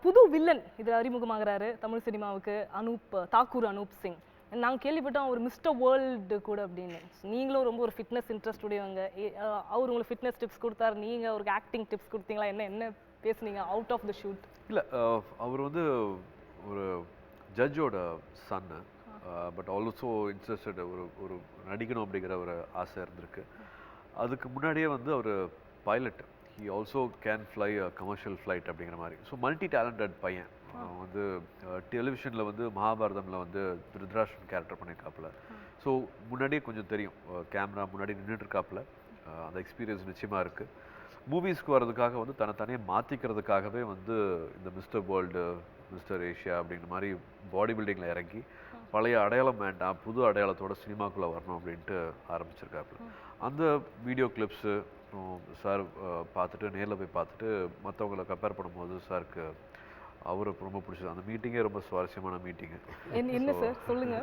புது வில்லன் இதில் அறிமுகமாகிறாரு தமிழ் சினிமாவுக்கு. தாக்கூர் அனூப் சிங். நாங்கள் கேள்விப்பட்டோம் அவர் மிஸ்டர் வேர்ல்டு கூட அப்படின்னு. நீங்களும் ரொம்ப ஒரு ஃபிட்னஸ் இன்ட்ரெஸ்ட் உடையவங்க. அவர் உங்களுக்கு ஃபிட்னஸ் டிப்ஸ் கொடுத்தாரு, நீங்கள் அவருக்கு ஆக்டிங் டிப்ஸ் கொடுத்தீங்களா? என்ன பேசுனீங்க அவுட் ஆஃப் த ஷூட்? இல்லை, அவர் வந்து ஒரு ஜட்ஜோட சன்னு, பட் ஆல்சோ இன்ட்ரெஸ்டட், ஒரு நடிக்கணும் அப்படிங்கிற ஒரு ஆசை இருந்திருக்கு. அதுக்கு முன்னாடியே வந்து அவர் pilot, he also can fly commercial flight அப்படிங்கிற மாதிரி. ஸோ மல்டி டேலண்டட் பையன். வந்து டெலிவிஷனில் வந்து மகாபாரதமில் வந்து திருதராஷ்டிரன் கேரக்டர் பண்ணியிருக்காப்புல. ஸோ முன்னாடியே கொஞ்சம் தெரியும், கேமரா முன்னாடி நின்றுட்டுருக்காப்புல. அந்த எக்ஸ்பீரியன்ஸ் நிச்சயமாக இருக்குது. மூவிஸ்க்கு வர்றதுக்காக வந்து தனியே மாற்றிக்கிறதுக்காகவே வந்து இந்த மிஸ்டர் வேர்ல்டு, மிஸ்டர் ஏஷியா அப்படிங்கிற மாதிரி பாடி பில்டிங்கில் இறங்கி பழைய அடையாளம் வேண்டாம், புது அடையாளத்தோட சினிமாக்குள்ளே வரணும் அப்படின்ட்டு ஆரம்பிச்சிருக்காப்புல. அந்த வீடியோ கிளிப்ஸு சார் பார்த்துட்டு, நேரில் போய் பார்த்துட்டு மற்றவங்களை கம்பேர் பண்ணும்போது சாருக்கு அவருக்கு ரொம்ப பிடிச்சது. அந்த மீட்டிங்கே ரொம்ப சுவாரஸ்யமான மீட்டிங்கு. என்ன சார் சொல்லுங்க.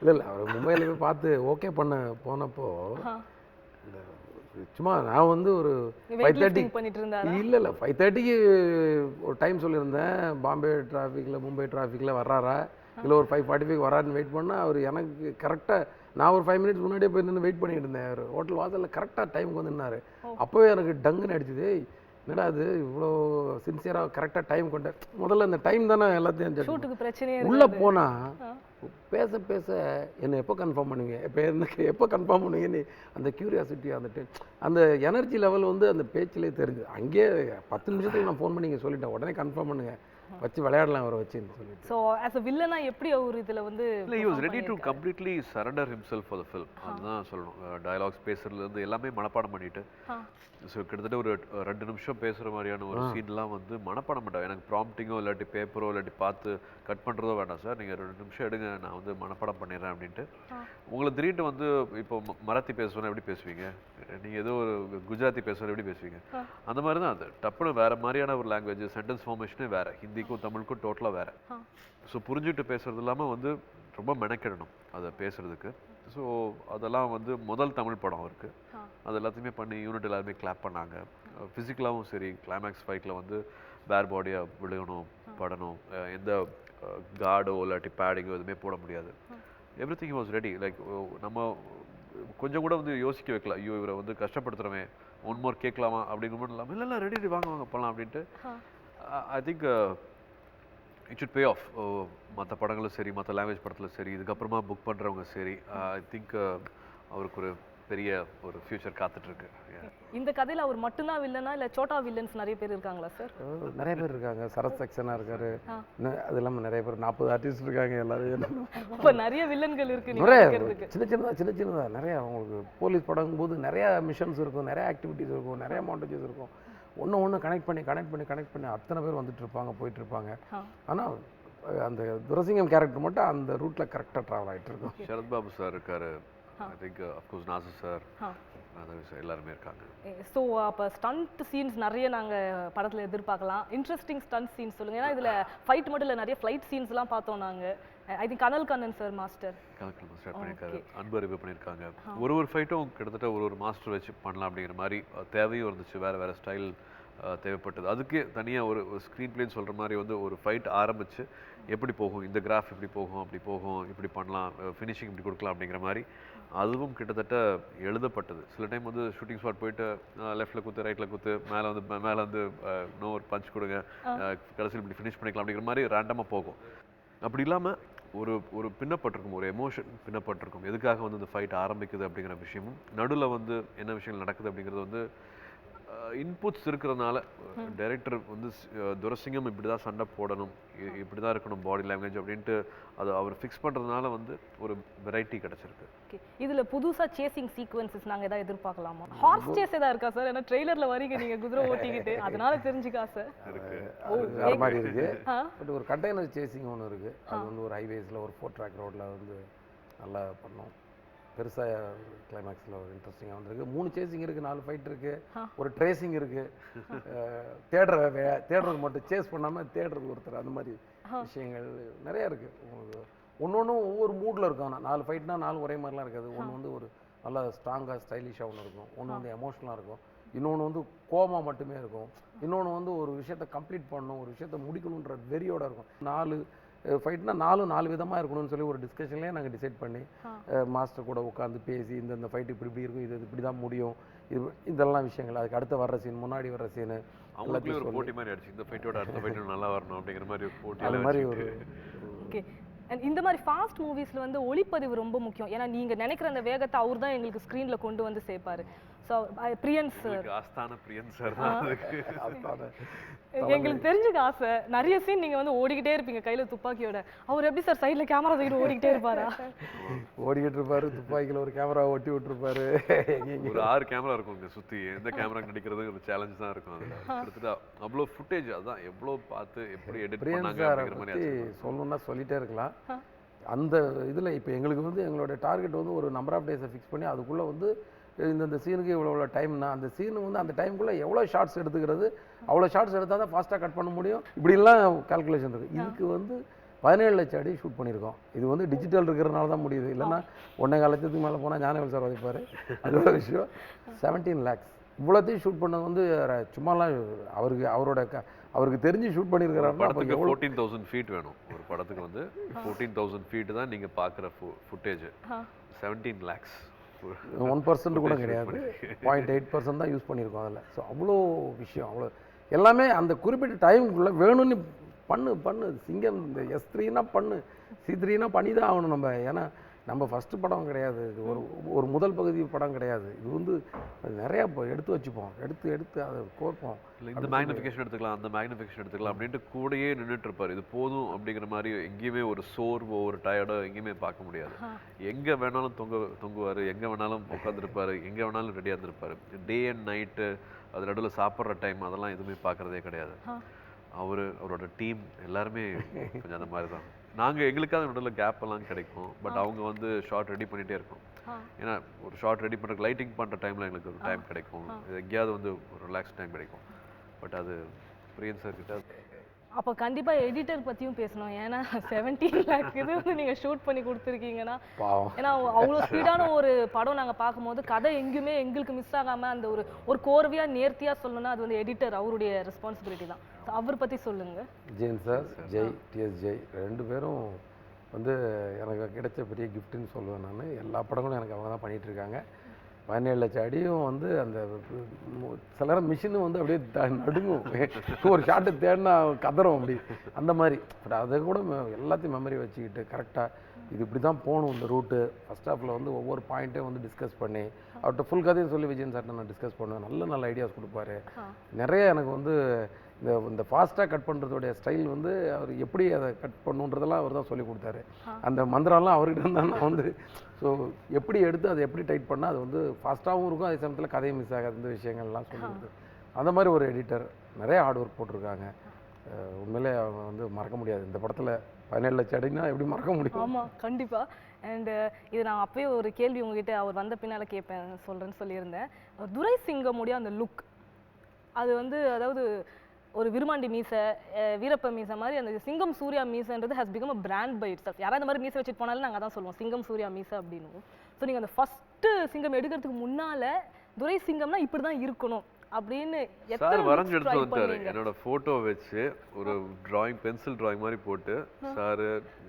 இல்லை அவர் மும்பையில் போய் பார்த்து ஓகே பண்ண போனப்போ சும்மா நான் வந்து ஒரு 5:30 பண்ணிட்டு இருந்தாரு. இல்லை 5:30க்கு ஒரு டைம் சொல்லியிருந்தேன். பாம்பே டிராஃபிக்கில், மும்பை டிராஃபிக்கில் வர்றாரா இல்லை ஒரு 5:45 வராருன்னு வெயிட் பண்ணால் அவர் எனக்கு கரெக்டாக, நான் ஒரு 5 மினிட்ஸ் முன்னாடியே போய் நின்று வெயிட் பண்ணிட்டு இருந்தேன். அவர் ஹோட்டல் வாசலில் கரெக்டாக டைமுக்கு வந்து நின்னாரு. அப்போவே எனக்கு டங்குன்னு அடிச்சுது. என்னடா அது இவ்வளோ சின்சியராக கரெக்டாக டைம் கொண்ட. முதல்ல இந்த டைம் தானே எல்லாத்தையும் உள்ளே போனால் பேச பேச என்னை எப்போ கன்ஃபார்ம் பண்ணுவீங்க, எப்போ கன்ஃபார்ம் பண்ணுவீங்கன்னு அந்த க்யூரியாசிட்டி, அந்த டைம், அந்த எனர்ஜி லெவல் வந்து அந்த பேச்சிலே தெரிஞ்சுது. அங்கேயே 10 நிமிஷத்துக்கு நான் ஃபோன் பண்ணி இங்கே சொல்லிட்டேன், உடனே கன்ஃபார்ம் பண்ணுங்கள், வச்சு விளையாடலாம் அவரை வச்சுன்னு சொல்லிட்டு. ஸோ ஆஸ் அ வில்லனா எப்படி அவர் இதில் வந்து இல்லை, he was ready to completely surrender himself for the film. அதுதான் சொல்லணும். டயலாக்ஸ் பேசுறதுலேருந்து எல்லாமே மனப்பாடம் பண்ணிட்டு, ஸோ கிட்டத்தட்ட ஒரு 2 நிமிஷம் பேசுகிற மாதிரியான ஒரு சீன்லாம் வந்து மனப்பாடம் பண்ணிட்டேன். எனக்கு ப்ராம்ப்டிங்கோ இல்லாட்டி பேப்பரோ இல்லாட்டி பார்த்து கட் பண்ணுறதோ வேண்டாம் சார், நீங்கள் 2 நிமிஷம் எடுங்க, நான் வந்து மனப்பாடம் பண்ணிடுறேன் அப்படின்ட்டு. உங்களை திடீர்னு வந்து இப்போ மராத்தி பேசுவேன்னா எப்படி பேசுவீங்க, நீங்கள் ஏதோ ஒரு குஜராத்தி பேசுவேன் எப்படி பேசுவீங்க, அந்த மாதிரி தான் அது. டப்புன்னு வேறு மாதிரியான ஒரு லாங்குவேஜ், சென்டென்ஸ் ஃபார்மேஷனே வேறு, ஹிந்திக்கும் தமிழுக்கும் டோட்டலாக வேறு. ஸோ புரிஞ்சுட்டு பேசுறது இல்லாமல் வந்து ரொம்ப மெனக்கிடணும் அதை பேசுறதுக்கு. ஸோ அதெல்லாம் வந்து முதல் தமிழ் படம் அவருக்கு. அது எல்லாத்தையுமே பண்ணி யூனிட் எல்லாருமே கிளாப் பண்ணாங்க. ஃபிசிக்கலாகவும் சரி, கிளைமேக்ஸ் ஃபைட்டில் வந்து பேர் பாடியாக விழுகணும், படணும், எந்த கார்டோ இல்லாட்டி பேடிங்கோ எதுவுமே போட முடியாது. Every thing was ready. Like நம்ம கொஞ்சம் கூட வந்து யோசிக்க வைக்கல, ஐயோ இவரை வந்து கஷ்டப்படுத்துகிறோமே, ஒன் மோர் கேட்கலாமா அப்படிங்கிற மட்டும் இல்லாமல் இல்லை ரெடி வாங்க போகலாம் அப்படின்ட்டு. I think it should pay off. மற்ற படங்களும் சரி, மற்ற லாங்குவேஜ் படத்தில் சரி, இதுக்கப்புறமா புக் பண்ணுறவங்க சரி, ஐ திங்க் அவருக்கு ஒரு பெரிய ஒரு ஃபியூச்சர் காத்துட்ருக்கு. இந்த கதையில் அவர் மட்டும்தான் வில்லனா இல்லை சோட்டா வில்லன்ஸ் நிறைய பேர் இருக்காங்களா சார்? நிறைய பேர் இருக்காங்க. சரத் சக்சனா இருக்காரு, அது இல்லாமல் நிறைய பேர் 40 ஆர்டிஸ்ட் இருக்காங்க. எல்லாரும் இப்போ நிறைய வில்லன்கள் இருக்கு. நிறைய சின்னதாக நிறைய. அவங்களுக்கு போலீஸ் படம் போது நிறைய மிஷன்ஸ் இருக்கும், நிறைய ஆக்டிவிட்டிஸ் இருக்கும், நிறைய மாண்டேஜஸ் இருக்கும். ஒன்று கனெக்ட் பண்ணி அத்தனை பேர் வந்துட்டு இருப்பாங்க, போயிட்டு இருப்பாங்க. ஆனால் அந்த துரசிங்கம் கேரக்டர் மட்டும் அந்த ரூட்டில் கரெக்டாக ட்ராவல் ஆகிட்டு இருக்கும். சரத் பாபு சார் இருக்காரு, I think of course Nassar sir, எல்லாருமே இருக்காங்க. ஸோ அப்போ ஸ்டண்ட் சீன்ஸ் நிறைய நாங்கள் படத்தில் எதிர்பார்க்கலாம். இன்ட்ரெஸ்டிங் ஸ்டண்ட் சீன்ஸ் சொல்லுங்கள். ஏன்னா இதில் ஃபைட் மட்டும் இல்லை, நிறைய ஃப்ளைட் சீன்ஸ்லாம் பார்த்தோம் நாங்கள். I think Kanal Kannan sir master பண்ணியிருக்காரு, அன்பு அறிவு பண்ணியிருக்காங்க. ஒரு ஃபைட்டும் கிட்டத்தட்ட ஒரு மாஸ்டர் வச்சு பண்ணலாம் அப்படிங்கிற மாதிரி தேவையும் இருந்துச்சு. வேறு ஸ்டைல் தேவைப்பட்டது. அதுக்கு தனியாக ஒரு ஸ்க்ரீன் பிளேன்னு சொல்கிற மாதிரி வந்து ஒரு ஃபைட் ஆரம்பித்து எப்படி போகும், இந்த கிராஃப் இப்படி போகும், அப்படி போகும், இப்படி பண்ணலாம், ஃபினிஷிங் இப்படி கொடுக்கலாம் அப்படிங்கிற மாதிரி அதுவும் கிட்டத்தட்ட எழுதப்பட்டது. சில டைம் வந்து ஷூட்டிங் ஸ்பாட் போயிட்டு லெஃப்ட்டில் குத்து, ரைட்டில் குத்து, மேலே வந்து நோ ஒரு பஞ்ச் கொடுங்க, கடைசியில் இப்படி ஃபினிஷ் பண்ணிக்கலாம் அப்படிங்கிற மாதிரி ரேண்டமாக போகும். அப்படி இல்லாமல் ஒரு பின்னப்பட்டிருக்கும், ஒரு எமோஷன் பின்னப்பட்டிருக்கும். எதுக்காக வந்து இந்த ஃபைட் ஆரம்பிக்குது அப்படிங்கிற விஷயமும், நடுவில் வந்து என்ன விஷயங்கள் நடக்குது அப்படிங்கிறது வந்து இன்புட்ஸ் இருக்கிறதுனால டைரக்டர் வந்து துரசிங்கம் இப்படி தான் சண்டை போடணும், இப்படி தான் இருக்கணும் பாடி லாங்குவேஜ் அப்படின்ட்டு அதை அவர் ஃபிக்ஸ் பண்ணுறதுனால வந்து ஒரு வெரைட்டி கிடச்சிருக்கு. ஓகே, இதில் புதுசாக சேசிங் சீக்வன்சஸ் நாங்கள் எதாவது எதிர்பார்க்கலாமா? ஹார்ஸ் சேஸ் எதாவது இருக்கா சார்? ஏன்னா ட்ரெய்லரில் வரீங்க நீங்கள் குதிரை ஓட்டிக்கிட்டு, அதனால தெரிஞ்சுக்கா சார் வேறு மாதிரி இருக்குது. பட் ஒரு கண்டெய்னர் சேசிங் ஒன்று இருக்குது. அது வந்து ஒரு ஹைவேஸில் ஒரு 4 ட்ராக் ரோட்டில் வந்து நல்லா பண்ணோம். பெருசாக கிளைமேக்ஸில் ஒரு இன்ட்ரெஸ்டிங்காக வந்துருக்கு. 3 சேசிங் இருக்குது, 4 ஃபைட் இருக்குது, ஒரு ட்ரேசிங் இருக்குது. தேடுறது மட்டும் சேஸ் பண்ணாமல் தேடுறது ஒருத்தர், அந்த மாதிரி விஷயங்கள் நிறையா இருக்குது. உங்களுக்கு ஒவ்வொன்றும் ஒவ்வொரு மூடில் இருக்கும். ஆனால் 4 ஃபைட்னா 4 ஒரே மாதிரிலாம் இருக்காது. ஒன்று வந்து ஒரு நல்லா ஸ்ட்ராங்காக ஸ்டைலிஷாக ஒன்று இருக்கும், ஒன்று வந்து எமோஷனலாக இருக்கும், இன்னொன்று வந்து கோமா மட்டுமே இருக்கும், இன்னொன்று வந்து ஒரு விஷயத்தை கம்ப்ளீட் பண்ணணும், ஒரு விஷயத்தை முடிக்கணுன்ற வெறியோட இருக்கும். 4 ஃபைட்னா 4 விதமாக இருக்கணும்னு சொல்லி ஒரு டிஸ்கஷன்லேயே நாங்கள் டிசைட் பண்ணி மாஸ்டர் கூட உட்காந்து பேசி இந்த ஃபைட் இப்படி இருக்கும், இது இப்படி தான் முடியும், இதெல்லாம் விஷயங்கள். அதுக்கு அடுத்து வர்ற சீன், முன்னாடி வர்ற சீனு, அவங்களுக்குள்ளே ஒரு போட்டி மாதிரி ஆயிடுச்சு. இந்த ஃபைட்டோட அடுத்த ஃபைட் நல்லா வரணும் அப்படிங்கிற மாதிரி ஒரு போட்டி. அது மாதிரி ஒரு ஓகே. அண்ட் இந்த மாதிரி ஃபாஸ்ட் மூவிஸில் வந்து ஒளிப்பதிவு ரொம்ப முக்கியம். ஏன்னா நீங்கள் நினைக்கிற அந்த வேகத்தை அவர் தான் எங்களுக்கு ஸ்க்ரீனில் கொண்டு வந்து சேர்ப்பாரு. ஸோ பிரியன் சார், ஆஸ்தான பிரியன் சார் தான் அதுக்கு. எங்களுக்கு தெரிஞ்சுக்க ஆசை. நிறைய சீன் நீங்கள் வந்து ஓடிக்கிட்டே இருப்பீங்க கையில் துப்பாக்கியோட. அவர் எப்படி சார் சைடில் கேமரா தூக்கிட்டு ஓடிக்கிட்டே இருப்பாரா? ஓடிக்கிட்டு இருப்பாரு, துப்பாக்கியில் ஒரு கேமரா ஒட்டி விட்டுருப்பாரு. ஒரு 6 கேமரா இருக்கும் இங்கே சுற்றி. எந்த கேமரா நடிக்கிறது ஒரு சேலஞ்ச் தான் இருக்கும். அதில் கிட்டத்தட்ட அவ்வளோ ஃபுட்டேஜ், அதான் எவ்வளோ பார்த்து எப்படி எடிட் பண்ணாங்க அப்படிங்கிற மாதிரி சொல்லணும்னா சொல்லிட்டே இருக்கலாம். அந்த இதில் இப்போ எங்களுக்கு வந்து எங்களோட டார்கெட் வந்து ஒரு நம்பர் ஆஃப் டேஸை ஃபிக்ஸ் பண்ணி அதுக்குள்ளே வந்து இந்த சீனுக்கு இவ்வளோ டைம்னா அந்த சீனு வந்து அந்த டைமுக்குள்ளே எவ்வளோ ஷார்ட்ஸ் எடுத்துக்கிறது, அவ்வளோ ஷார்ட்ஸ் எடுத்தால் தான் ஃபாஸ்ட்டாக கட் பண்ண முடியும். இப்படிலாம் கால்குலேஷன் இருக்குது. இதுக்கு வந்து 17 லட்சம் அடி ஷூட் பண்ணியிருக்கோம். இது வந்து டிஜிட்டல் இருக்கிறதுனால தான் முடியுது. இல்லைன்னா 1.25 லட்சத்துக்கு மேலே போனால் ஞானவேல் சார் உதைப்பார். அது ஒரு விஷயம். 17 lakhs இவ்வளோத்தையும் ஷூட் பண்ணது வந்து சும்மாலாம் அவருக்கு தெரிஞ்சு ஷூட் பண்ணியிருக்கிறாரு. படத்துக்கு 14,000 feet வேணும். ஒரு படத்துக்கு வந்து 14,000 feet தான் நீங்கள் பார்க்குற ஃபுட்டேஜ். 17 lakhs 1% கூட கிடையாது, 0.8% தான் யூஸ் பண்ணியிருக்கோம் அதில். ஸோ அவ்வளோ விஷயம், அவ்வளோ எல்லாமே அந்த குறிப்பிட்ட டைமுக்குள்ளே வேணும்னு பண்ணு சிங்கம். இந்த S3னா பண்ணு, C3னா பண்ணி தான் ஆகணும் நம்ம. ஏன்னா நம்ம ஃபஸ்ட்டு படம் கிடையாது, இது ஒரு முதல் பகுதி படம் கிடையாது. இது வந்து நிறையா எடுத்து வச்சுப்போம், எடுத்து அதை கோர்ப்போம். இல்லை இந்த மேக்னிஃபிகேஷன் எடுத்துக்கலாம், அந்த மேக்னிஃபிகேஷன் எடுத்துக்கலாம் அப்படின்ட்டு கூடயே நின்றுட்டு இருப்பார். இது போதும் அப்படிங்கிற மாதிரி எங்கேயுமே ஒரு சோர்வோ ஒரு டயர்டோ எங்கேயுமே பார்க்க முடியாது. எங்கே வேணாலும் தொங்குவார், எங்கே வேணாலும் உட்காந்துருப்பார், எங்கே வேணாலும் ரெடியாக இருந்திருப்பார். டே அண்ட் நைட்டு, அது நடுவில் சாப்பிட்ற டைம், அதெல்லாம் எதுவுமே பார்க்குறதே கிடையாது. அவரோட டீம் எல்லாருமே கொஞ்சம் அந்த மாதிரி தான். நாங்கள் எங்களுக்காக நடுவில் கேப் எல்லாம் கிடைக்கும். பட் அவங்க வந்து ஷார்ட் ரெடி பண்ணிகிட்டே இருக்கோம். ஏன்னா ஒரு ஷார்ட் ரெடி பண்ணுற லைட்டிங் பண்ணுற டைமில் எங்களுக்கு ஒரு டைம் கிடைக்கும், எங்கேயாவது வந்து ஒரு ரிலாக்ஸ் டைம் கிடைக்கும். பட் அது பிரியன் சார் கிட்ட. அப்போ கண்டிப்பாக எடிட்டர் பற்றியும் பேசணும். ஏன்னா 17 lakh இது வந்து நீங்கள் ஷூட் பண்ணி கொடுத்துருக்கீங்கன்னா, ஏன்னா அவ்வளோ ஸ்பீடான ஒரு படம் நாங்கள் பார்க்கும்போது கதை எங்கேயுமே எங்களுக்கு மிஸ் ஆகாமல் அந்த ஒரு கோர்வையாக நேர்த்தியாக சொல்லணும்னா அது வந்து எடிட்டர், அவருடைய ரெஸ்பான்சிபிலிட்டி தான். ஸோ அவர் பற்றி சொல்லுங்கள். ஜெயின் சார், டிஎஸ் ஜெய் 2 பேரும் வந்து எனக்கு கிடைச்ச பெரிய கிஃப்ட்டுன்னு சொல்லுவேன் நான். எல்லா படங்களும் எனக்கு அவங்க தான் பண்ணிகிட்ருக்காங்க. 17 லட்சம் அடியும் வந்து அந்த சில நேரம் மிஷினும் வந்து அப்படியே நடுங்கும். ஒரு ஷார்ட்டு தேடினா கதறும் அப்படி, அந்த மாதிரி. பட் அதை கூட எல்லாத்தையும் மெமரி வச்சுக்கிட்டு கரெக்டாக இது இப்படி தான் போகணும் இந்த ரூட்டு. ஃபஸ்ட் ஹாஃபில் வந்து ஒவ்வொரு பாயிண்ட்டையும் வந்து டிஸ்கஸ் பண்ணி அவர்கிட்ட ஃபுல் கதையும் சொல்லி விஜயன் சார்ட்ட நான் டிஸ்கஸ் பண்ணுவேன். நல்ல ஐடியாஸ் கொடுப்பாரு. நிறைய எனக்கு வந்து இந்த ஃபாஸ்ட்டாக கட் பண்ணுறதோடைய ஸ்டைல் வந்து அவர் எப்படி அதை கட் பண்ணுன்றதெல்லாம் அவர் தான் சொல்லி கொடுத்தாரு. அந்த மந்திரம்லாம் அவர்கிட்ட இருந்தால் நான் வந்து ஸோ எப்படி எடுத்து அதை எப்படி டைட் பண்ணால் அது வந்து ஃபாஸ்ட்டாகவும் இருக்கும், அதே சமயத்தில் கதையும் மிஸ் ஆகாது, இந்த விஷயங்கள்லாம் சொல்லி கொடுத்து அந்த மாதிரி ஒரு எடிட்டர் நிறைய ஹார்ட் ஒர்க் போட்டிருக்காங்க. உண்மையிலே அவங்க வந்து மறக்க முடியாது. இந்த படத்தில் 17 லட்சம் அடினா எப்படி மறக்க முடியும்? ஆமாம், கண்டிப்பாக. அண்டு இது நான் அப்போயே ஒரு கேள்வி உங்ககிட்ட அவர் வந்த பின்னால் சொல்கிறேன்னு சொல்லியிருந்தேன். துரை சிங்கமுடைய அந்த லுக், அது வந்து அதாவது ஒரு விருமாண்டி மீசை, வீரப்ப மீசை மாதிரி அந்த சிங்கம் சூர்யா மீசைன்றது has become a brand by itself. யாராவது இந்த மாதிரி மீசை வச்சுட்டு போனாலும் நாங்கள் தான் சொல்லுவோம் சிங்கம் சூர்யா மீசை அப்படின்னு. ஸோ நீங்கள் அந்த ஃபஸ்ட்டு சிங்கம் எடுக்கிறதுக்கு முன்னால் துரை சிங்கம்னா இப்படி தான் இருக்கணும் அப்படின்னு சார் வரைஞ்சு எடுத்து வந்தாரு. என்னோட ஃபோட்டோ வச்சு ஒரு டிராயிங், பென்சில் டிராயிங் மாதிரி போட்டு சார்,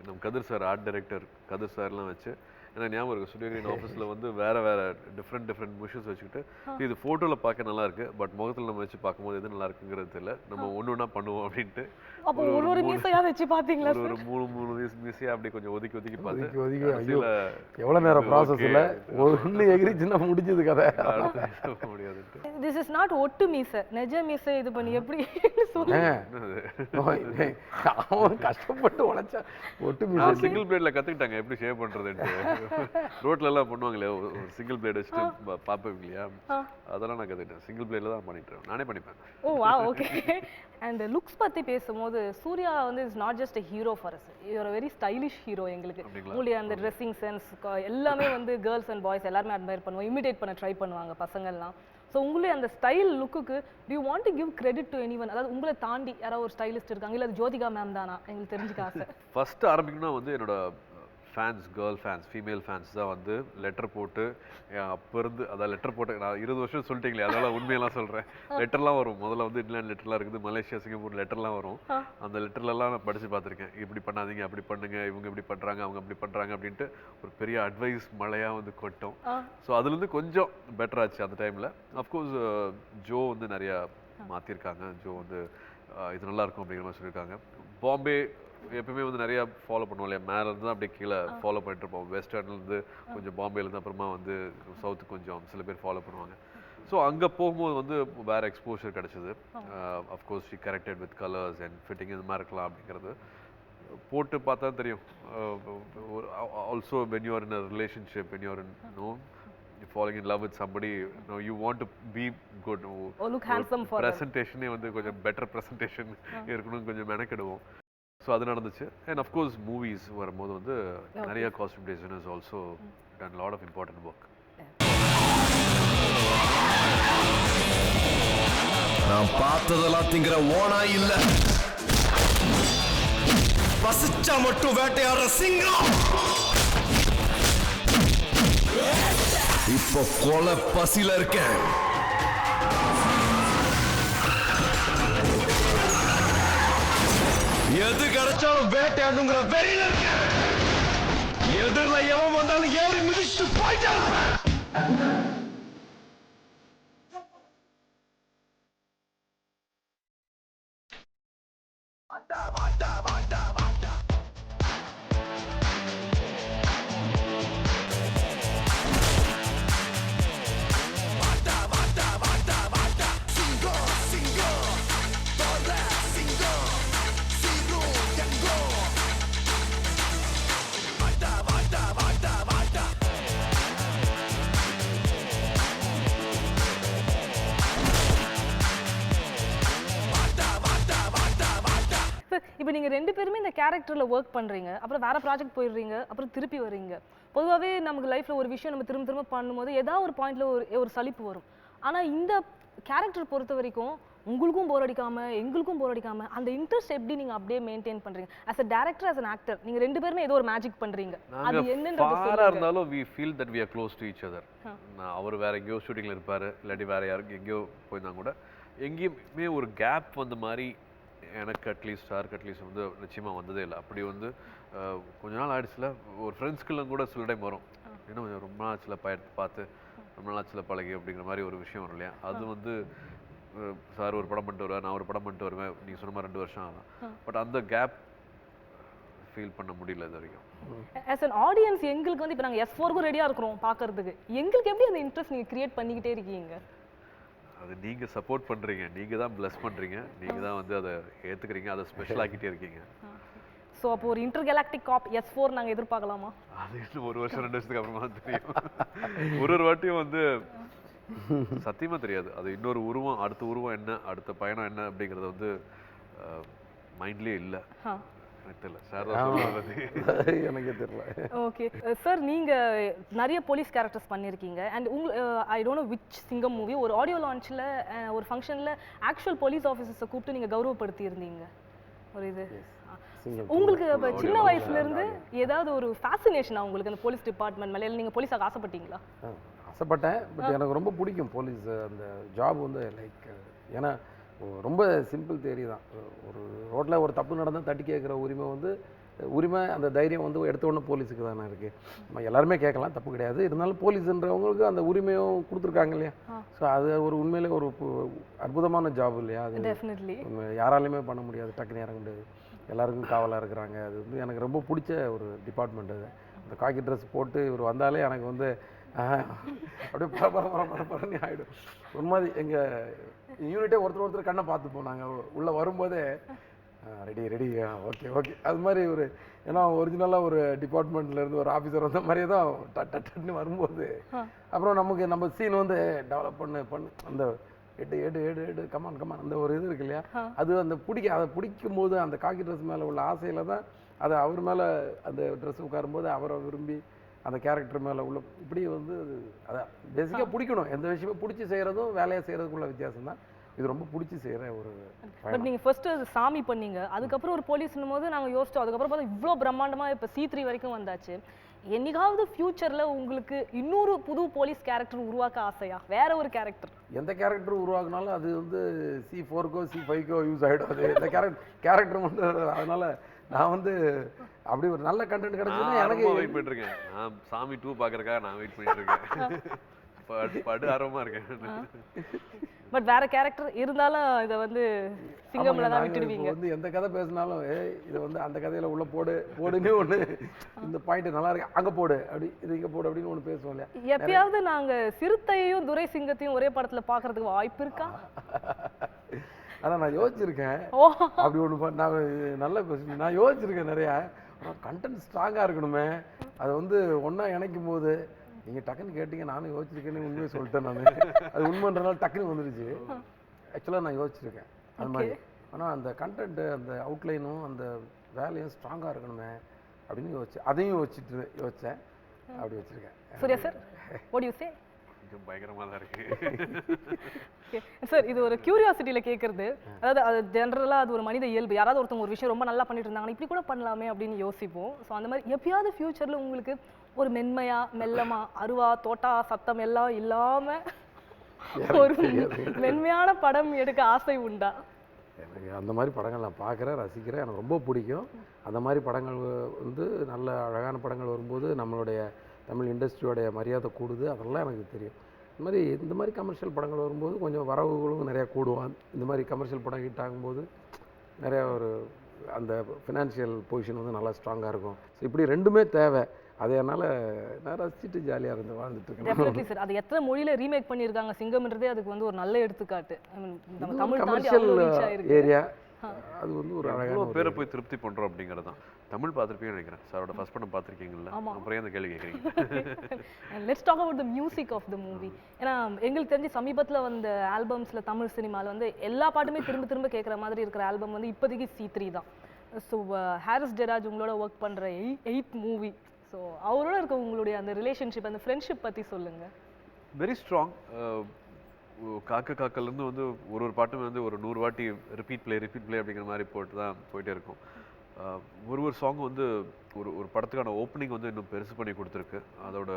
நம்ம கதிர் சார், ஆர்ட் டைரக்டர் கதிர் சார்லாம் வச்சு, ஏன்னா ஞாபகம் இருக்குது ஸ்டுடியோ கிரீன் ஆஃபீஸில் வந்து வேறு டிஃப்ரெண்ட் மிஷன்ஸ் வச்சுக்கிட்டு இது ஃபோட்டோவில் பார்க்க நல்லா இருக்குது, பட் முகத்தில் நம்ம வச்சு பார்க்கும்போது எது நல்லா இருக்குங்கிறது தெரியல, நம்ம ஒன்றா பண்ணுவோம் அப்படின்ட்டு ஒரு மீசையாக வச்சு பார்த்தீங்களா? ஒரு 3 மீசையாக அப்படி கொஞ்சம் ஒதுக்கி பார்த்து எவ்வளோ நேரம் ப்ராசஸில் ஒன்று எகிரிச்சுன்னா முடிஞ்சது கதை முடியாது. திஸ் இஸ் நாட் ஒட்டு மீசை, நெஜ மீசை இது பண்ணி எப்படி அவன் கஷ்டப்பட்டு உழைச்சா ஒட்டு மீசை. சிங்கிள் பிளேட்ல கற்றுக்கிட்டாங்க எப்படி ஷேவ் பண்ணுறதுன்ட்டு. ரோட்ல எல்லாம் பண்ணுவாங்களே ஒரு சிங்கிள் பிளேட் வச்சுட்டு பார்ப்பீங்க இல்லையா, அதெல்லாம் நான் கற்றுக்கிட்டேன். சிங்கிள் பிளேட்ல தான் பண்ணிட்டு நானே பண்ணிப்பேன். ஓ வா, ஓகே. அண்ட் லுக்ஸ் பற்றி பேசும்போது சூர்யா வந்து is not just a hero for us, you're very stylish hero. எங்களுக்கு உங்களுடைய அந்த ட்ரெஸ்ஸிங் சென்ஸ் எல்லாமே வந்து கேர்ள்ஸ் அண்ட் பாய்ஸ் எல்லாருமே அட்மையர் பண்ணுவோம், இமிடேட் பண்ண ட்ரை பண்ணுவாங்க பசங்கள்லாம். ஸோ உங்களுடைய அந்த ஸ்டைல் லுக்குக்கு do you want to give credit to anyone? அதாவது உங்களை தாண்டி யாராவது ஒரு ஸ்டைலிஸ்ட் இருக்காங்க, இல்லை ஜோதிகா மேம் தானா? எங்களுக்கு தெரிஞ்சுக்க ஆசை. ஃபர்ஸ்ட் ஆரம்பிக்கணும்னா வந்து என்னோட fans girl fans female fans தான் வந்து லெட்டர் போட்டு அப்போ இருந்து அதான் லெட்டர் போட்டு நான் 20 வருஷம் சொல்லிட்டீங்களே அதெல்லாம் உண்மையெல்லாம் சொல்கிறேன். லெட்டர்லாம் வரும் முதல்ல வந்து இங்கிலாந்து லெட்டர்லாம் இருக்குது, மலேசியா சிங்கப்பூர் லெட்டர்லாம் வரும். அந்த லெட்டர்லலாம் நான் படித்து பார்த்துருக்கேன். இப்படி பண்ணாதீங்க அப்படி பண்ணுங்க, இவங்க இப்படி பண்ணுறாங்க அவங்க அப்படி பண்ணுறாங்க அப்படின்ட்டு ஒரு பெரிய அட்வைஸ் மழையாக வந்து கொட்டும். ஸோ அதுலேருந்து கொஞ்சம் பெட்டர் ஆச்சு அந்த டைமில். அஃப்கோர்ஸ் ஜோ வந்து நிறையா மாற்றிருக்காங்க. ஜோ வந்து இது நல்லா இருக்கும் அப்படிங்கிற மாதிரி சொல்லியிருக்காங்க. பாம்பே எப்பவுமே வந்து நிறையா ஃபாலோ பண்ணுவோம் இல்லையா, மேலே இருந்து தான் அப்படியே கீழே ஃபாலோ பண்ணிட்டு இருப்போம். வெஸ்டர்ன்லேருந்து கொஞ்சம் பாம்பேலேருந்து அப்புறமா வந்து சவுத்துக்கு கொஞ்சம் சில பேர் ஃபாலோ பண்ணுவாங்க. ஸோ அங்கே போகும்போது வந்து வேறு எக்ஸ்போஷர் கிடச்சிது. Of course she corrected with colours and fitting இந்த மாதிரி இருக்கலாம் அப்படிங்கிறது போட்டு பார்த்தா தெரியும். Also when you are in a relationship, when you are in falling in love with somebody, you want to be good, look handsome for presentation வந்து கொஞ்சம் better presentation இருக்கணும், கொஞ்சம் மெனக்கெடுவோம். ஸோ அது நடந்துச்சு. அண்ட் அஃப்கோர்ஸ் மூவிஸ் வரும்போது வந்து நிறைய costume designers also done lot of important work. நான் பார்த்ததெல்லாம் திங்கிற ஓனா இல்ல, பசிச்சா மட்டும் வேட்டையாடுற சிங்கம். இப்போ கொலை பசியில இருக்கேன். எது கிடைச்சாலும் வேட்டையாடுங்கிற வெறியில இருக்கேன். எதிரில எவன் வந்தாலும் ஏறி மிதிச்சு போயிட்டான். இப்போ நீங்கள் 2 பேருமே இந்த கேரக்டரில் ஒர்க் பண்ணுறீங்க, அப்புறம் வேறு ப்ராஜெக்ட் போயிடுறீங்க, அப்புறம் திருப்பி வர்றீங்க. பொதுவாகவே நமக்கு லைஃப்பில் ஒரு விஷயம் நம்ம திரும்ப பண்ணும்போது ஏதாவது ஒரு பாயிண்டில் ஒரு சலிப்பு வரும். ஆனால் இந்த கேரக்டர் பொறுத்த வரைக்கும் உங்களுக்கும் போர் அடிக்காமல் எங்களுக்கும் போர் அடிக்காமல் அந்த இன்ட்ரெஸ்ட் எப்படி நீங்கள் அப்படியே மெயின்டைன் பண்ணுறீங்க? As a director, as an actor, நீங்கள் 2 பேருமே ஏதோ ஒரு மேஜிக் பண்ணுறீங்க. அது என்னன்றது இருந்தாலும் we feel that we are close to each other. அவர் வேற எங்கேயோ ஷூட்டிங்கில் இருப்பார், இல்லாட்டி வேற யாருக்கு எங்கேயோ போயிருந்தாங்க கூட எங்கேயுமே ஒரு கேப் வந்த மாதிரி எனக்கு அட்லீஸ்ட் வந்து நிச்சயமாக வந்ததே இல்லை. அப்படி வந்து கொஞ்ச நாள் ஆயிடுச்சுல, ஒரு ஃப்ரெண்ட்ஸ்க்கெல்லாம் கூட சில டைம் வரும், இன்னும் கொஞ்சம் ரொம்ப நாள் ஆச்சுல பார்த்து ரொம்ப நாள் ஆச்சுல பழகி அப்படிங்கிற மாதிரி ஒரு விஷயம் வரும் இல்லையா. அது வந்து சார் ஒரு படம் பண்ணிட்டு வருவார், நான் ஒரு படம் பண்ணிட்டு வருவேன், நீங்கள் சொன்ன மாதிரி 2 வருஷம் ஆகும். பட் அந்த கேப் ஃபீல் பண்ண முடியல இது வரைக்கும். ஆஸ் அன் ஆடியன்ஸ் எங்களுக்கு வந்து இப்போ நாங்கள் S4க்கும் ரெடியாக இருக்கிறோம் பார்க்கறதுக்கு, எங்களுக்கு எப்படி அந்த இன்ட்ரெஸ்ட் நீங்கள் கிரியேட் பண்ணிக்கிட்டே இருக்கீங்க? அது நீங்கள் சப்போர்ட் பண்ணுறீங்க, நீங்கள் தான் ப்ளஸ் பண்ணுறீங்க, நீங்கள் தான் வந்து அதை ஏற்றுக்கிறீங்க, அதை ஸ்பெஷல் ஆக்கிட்டே இருக்கீங்க. ஸோ அப்போ ஒரு இன்டர்கெலாக்டிக் காப் S4 நாங்கள் எதிர்பார்க்கலாமா? அது இன்னும் 1 வருஷம் 2 வருஷத்துக்கு அப்புறமா தெரியும். ஒரு வாட்டியும் வந்து சத்தியமாக தெரியாது. அது இன்னொரு உருவம், அடுத்த உருவம் என்ன, அடுத்த பயணம் என்ன அப்படிங்கிறது வந்து மைண்ட்லேயே இல்லை. எனக்கே தெரியல. ஓகே சார், நீங்கள் நிறைய போலீஸ் கேரக்டர்ஸ் பண்ணியிருக்கீங்க. And I don't know which சிங்கம் மூவி, ஒரு ஆடியோ லான்ச்சில் ஒரு ஃபங்க்ஷனில் ஆக்சுவல் போலீஸ் ஆஃபீஸர்ஸை கூப்பிட்டு நீங்கள் கௌரவப்படுத்தி இருந்தீங்க. ஒரு இது உங்களுக்கு இப்போ சின்ன வயசுலேருந்து ஏதாவது ஒரு ஃபேசினேஷனா உங்களுக்கு அந்த போலீஸ் டிபார்ட்மெண்ட் மேலே? இல்லை நீங்கள் போலீஸாக ஆசைப்பட்டீங்களா? ஆசைப்பட்டேன். பட் எனக்கு ரொம்ப பிடிக்கும் போலீஸ் அந்த ஜாப் வந்து. லைக் ஏன்னா ரொம்ப சிம்பிள் தேரி தான். ஒரு ரோட்டில் ஒரு தப்பு நடந்தால் தட்டி கேட்குற உரிமை அந்த தைரியம் வந்து எடுத்த உடனே போலீஸுக்கு தானே இருக்குது. நம்ம எல்லாருமே கேட்கலாம், தப்பு கிடையாது. இருந்தாலும் போலீஸுன்றவங்களுக்கு அந்த உரிமையும் கொடுத்துருக்காங்க இல்லையா. ஸோ அது ஒரு உண்மையிலே ஒரு அற்புதமான ஜாப் இல்லையா. அது யாராலையுமே பண்ண முடியாது, டக்குன்னு இறங்க முடியாது, எல்லாருக்கும் காவலாக இருக்கிறாங்க. அது வந்து எனக்கு ரொம்ப பிடிச்ச ஒரு டிபார்ட்மெண்ட். அது அந்த காக்கி ட்ரெஸ் போட்டு இவர் வந்தாலே எனக்கு வந்து அப்படியே பரபரன்னு ஆகிடும். ஒரு மாதிரி எங்கள் யூனிட்டே ஒருத்தர் கண்ணை பார்த்துப்போம். நாங்கள் உள்ளே வரும்போதே ரெடி ஓகே அது மாதிரி ஒரு, ஏன்னா ஒரிஜினலாக ஒரு டிபார்ட்மெண்ட்லேருந்து ஒரு ஆஃபீஸர் வந்த மாதிரியே தான் டட்டுன்னு வரும்போது அப்புறம் நம்ம சீன் வந்து டெவலப் பண்ணு அந்த எடு கமான் அந்த ஒரு இது இருக்கு இல்லையா. அது அந்த அதை பிடிக்கும் போது அந்த காக்கி ட்ரெஸ் மேலே உள்ள ஆசையில் தான் அதை அவர் மேலே அந்த ட்ரெஸ் உட்காரும்போது அவரை விரும்பி அந்த கேரக்டர் மேலே உள்ள இப்படி வந்து அதான் பேசிக்காக பிடிக்கணும். எந்த விஷயமே பிடிச்சி செய்கிறதும் வேலையை செய்கிறதுக்குள்ள வித்தியாசம் தான். இது ரொம்ப பிடிச்சி செய்கிற ஒரு பட் நீங்க ஃபர்ஸ்ட் சாமி பண்ணீங்க, அதுக்கப்புறம் ஒரு போலீஸ்னும் போது நாங்க யோசிச்சோம், அதுக்கப்புறம் பார்த்தா இவ்வளோ பிரம்மாண்டமா இப்போ C3 வரைக்கும் வந்தாச்சு. என்னைக்காவது ஃபியூச்சர்ல உங்களுக்கு இன்னொரு புது போலீஸ் கேரக்டர் உருவாக்க ஆசையா? வேற ஒரு கேரக்டர்? எந்த கேரக்டர் உருவாக்குனாலும் அது வந்து C4க்கோ C5க்கோ யூஸ் ஆகிடும். அது இந்த கேரக்டர் மட்டும். அதனால நான் வந்து அப்படி ஒரு நல்ல கண்டென்ட் கிடைச்சதுன்னா எனக்கு வெயிட் பண்ணிட்டு இருக்கேன். நான் சாமி 2 பார்க்கறதுக்காக நான் வெயிட் பண்ணிட்டு இருக்கேன். படு ஆர்வமா இருக்கேன். பட் வேற கேரக்டர் இருந்தாலும் இதை வந்து சிங்கம்ல தான் விட்டுடுவீங்க. வந்து எந்த கதை பேசினாலும் இதை வந்து அந்த கதையில உள்ள போடுன்னு ஒன்று, இந்த பாயிண்ட் நல்லா இருக்கு அங்க போடு, அப்படி இது இங்க போடு அப்படின்னு ஒன்று பேசுவோம் இல்லையா? எப்பயாவது நாங்க சிறுத்தையையும் துரை சிங்கத்தையும் ஒரே படத்துல பாக்குறதுக்கு வாய்ப்பு இருக்கா? அதான் நான் யோசிச்சிருக்கேன். அப்படி ஒன்று நான் நல்ல கொஸ்டின். நான் யோசிச்சிருக்கேன் நிறையா. கண்டென்ட் ஸ்ட்ராங்காக இருக்கணுமே, அதை வந்து ஒன்றா இணைக்கும் போது நீங்கள் டக்குன்னு கேட்டீங்க, நானும் யோசிச்சிருக்கேன்னு உண்மையை சொல்லிட்டேன். நான் அது உண்மைன்றனால டக்குன்னு வந்துடுச்சு. ஆக்சுவலாக நான் யோசிச்சிருக்கேன் அது மாதிரி. ஆனால் அந்த கண்டென்ட்டு, அந்த அவுட்லைனும் அந்த வேலையும் ஸ்ட்ராங்காக இருக்கணுமே அப்படின்னு அதையும் யோசித்தேன். அப்படி வச்சுருக்கேன். Suriya sir, what do you say? பயங்கரமா தான் இருக்கு. சார், இது ஒரு கியூரியாசிட்டியில கேட்கறது. அதாவது அது ஜென்ரலா அது ஒரு மனித இயல்பு. யாராவது ஒருத்தவங்க ஒரு விஷயம் ரொம்ப நல்லா பண்ணிட்டு இருந்தாங்கன்னா இப்படி கூட பண்ணலாமே அப்படின்னு யோசிப்போம். ஸோ அந்த மாதிரி எப்பயாவது ஃபியூச்சர்ல உங்களுக்கு ஒரு மென்மையா, மெல்லமா, அருவா, தோட்டா, சத்தம் எல்லாம் இல்லாம ஒரு மென்மையான படம் எடுக்க ஆசை உண்டா? எனக்கு அந்த மாதிரி படங்கள் நான் பார்க்குறேன், ரசிக்கிறேன். எனக்கு ரொம்ப பிடிக்கும். அந்த மாதிரி படங்கள் வந்து நல்ல அழகான படங்கள் வரும்போது நம்மளுடைய தமிழ் இண்டஸ்ட்ரியோடைய மரியாதை கூடுது. அதெல்லாம் எனக்கு தெரியும். இந்த மாதிரி கமர்ஷியல் படங்கள் வரும்போது கொஞ்சம் வரவுகளும் நிறையா கூடுவான். இந்த மாதிரி கமர்ஷியல் படம் ஹிட் ஆகும்போது நிறையா ஒரு அந்த ஃபினான்ஷியல் பொசிஷன் வந்து நல்லா ஸ்ட்ராங்காக இருக்கும். ஸோ இப்படி ரெண்டுமே தேவை. அதை என்னால் நான் ரசிச்சுட்டு ஜாலியாக இருந்து வாழ்ந்துட்டு இருக்கேன். Definitely sir. அது எத்தனை மொழியில ரீமேக் பண்ணியிருக்காங்க சிங்கம்ன்றதே அதுக்கு வந்து ஒரு நல்ல எடுத்துக்காட்டு. நம்ம தமிழ் தாண்டி அவ்வளோ ரீச் ஆயிருக்கு. ஏரியா அது வந்து ஒரு அழகான பேரை போய் திருப்தி பண்றோம் அப்படிங்கிறது தான். தமிழ் பார்த்துருப்பீங்கன்னு நினைக்கிறேன். சாரோட ஃபர்ஸ்ட் படம் பார்த்துருக்கீங்கல்ல, அப்புறம் அந்த கேள்வி கேட்குறீங்க. Let's talk about the music of the movie. ஏன்னா எங்களுக்கு தெரிஞ்சு சமீபத்தில் வந்த ஆல்பம்ஸ்ல தமிழ் சினிமாவில் வந்து எல்லா பாட்டுமே திரும்ப திரும்ப கேட்குற மாதிரி இருக்கிற ஆல்பம் வந்து இப்போதைக்கு C3 தான். ஸோ ஹாரிஸ் ஜெயராஜ் உங்களோட ஒர்க் பண்ணுற 8th மூவி. ஸோ அவரோட இருக்க உங்களுடைய அந்த ரிலேஷன்ஷிப், அந்த ஃப்ரெண்ட்ஷிப் பற்றி சொல்லுங்க. Very strong. காக்க காக்கலேருந்து வந்து ஒரு பாட்டும் வந்து ஒரு 100 வாட்டி ரிப்பீட் ப்ளே அப்படிங்கிற மாதிரி போயிட்டே இருக்கும். ஒரு சாங் வந்து ஒரு படத்துக்கான ஓப்பனிங் வந்து இன்னும் பெருசு பண்ணி கொடுத்துருக்கு. அதோட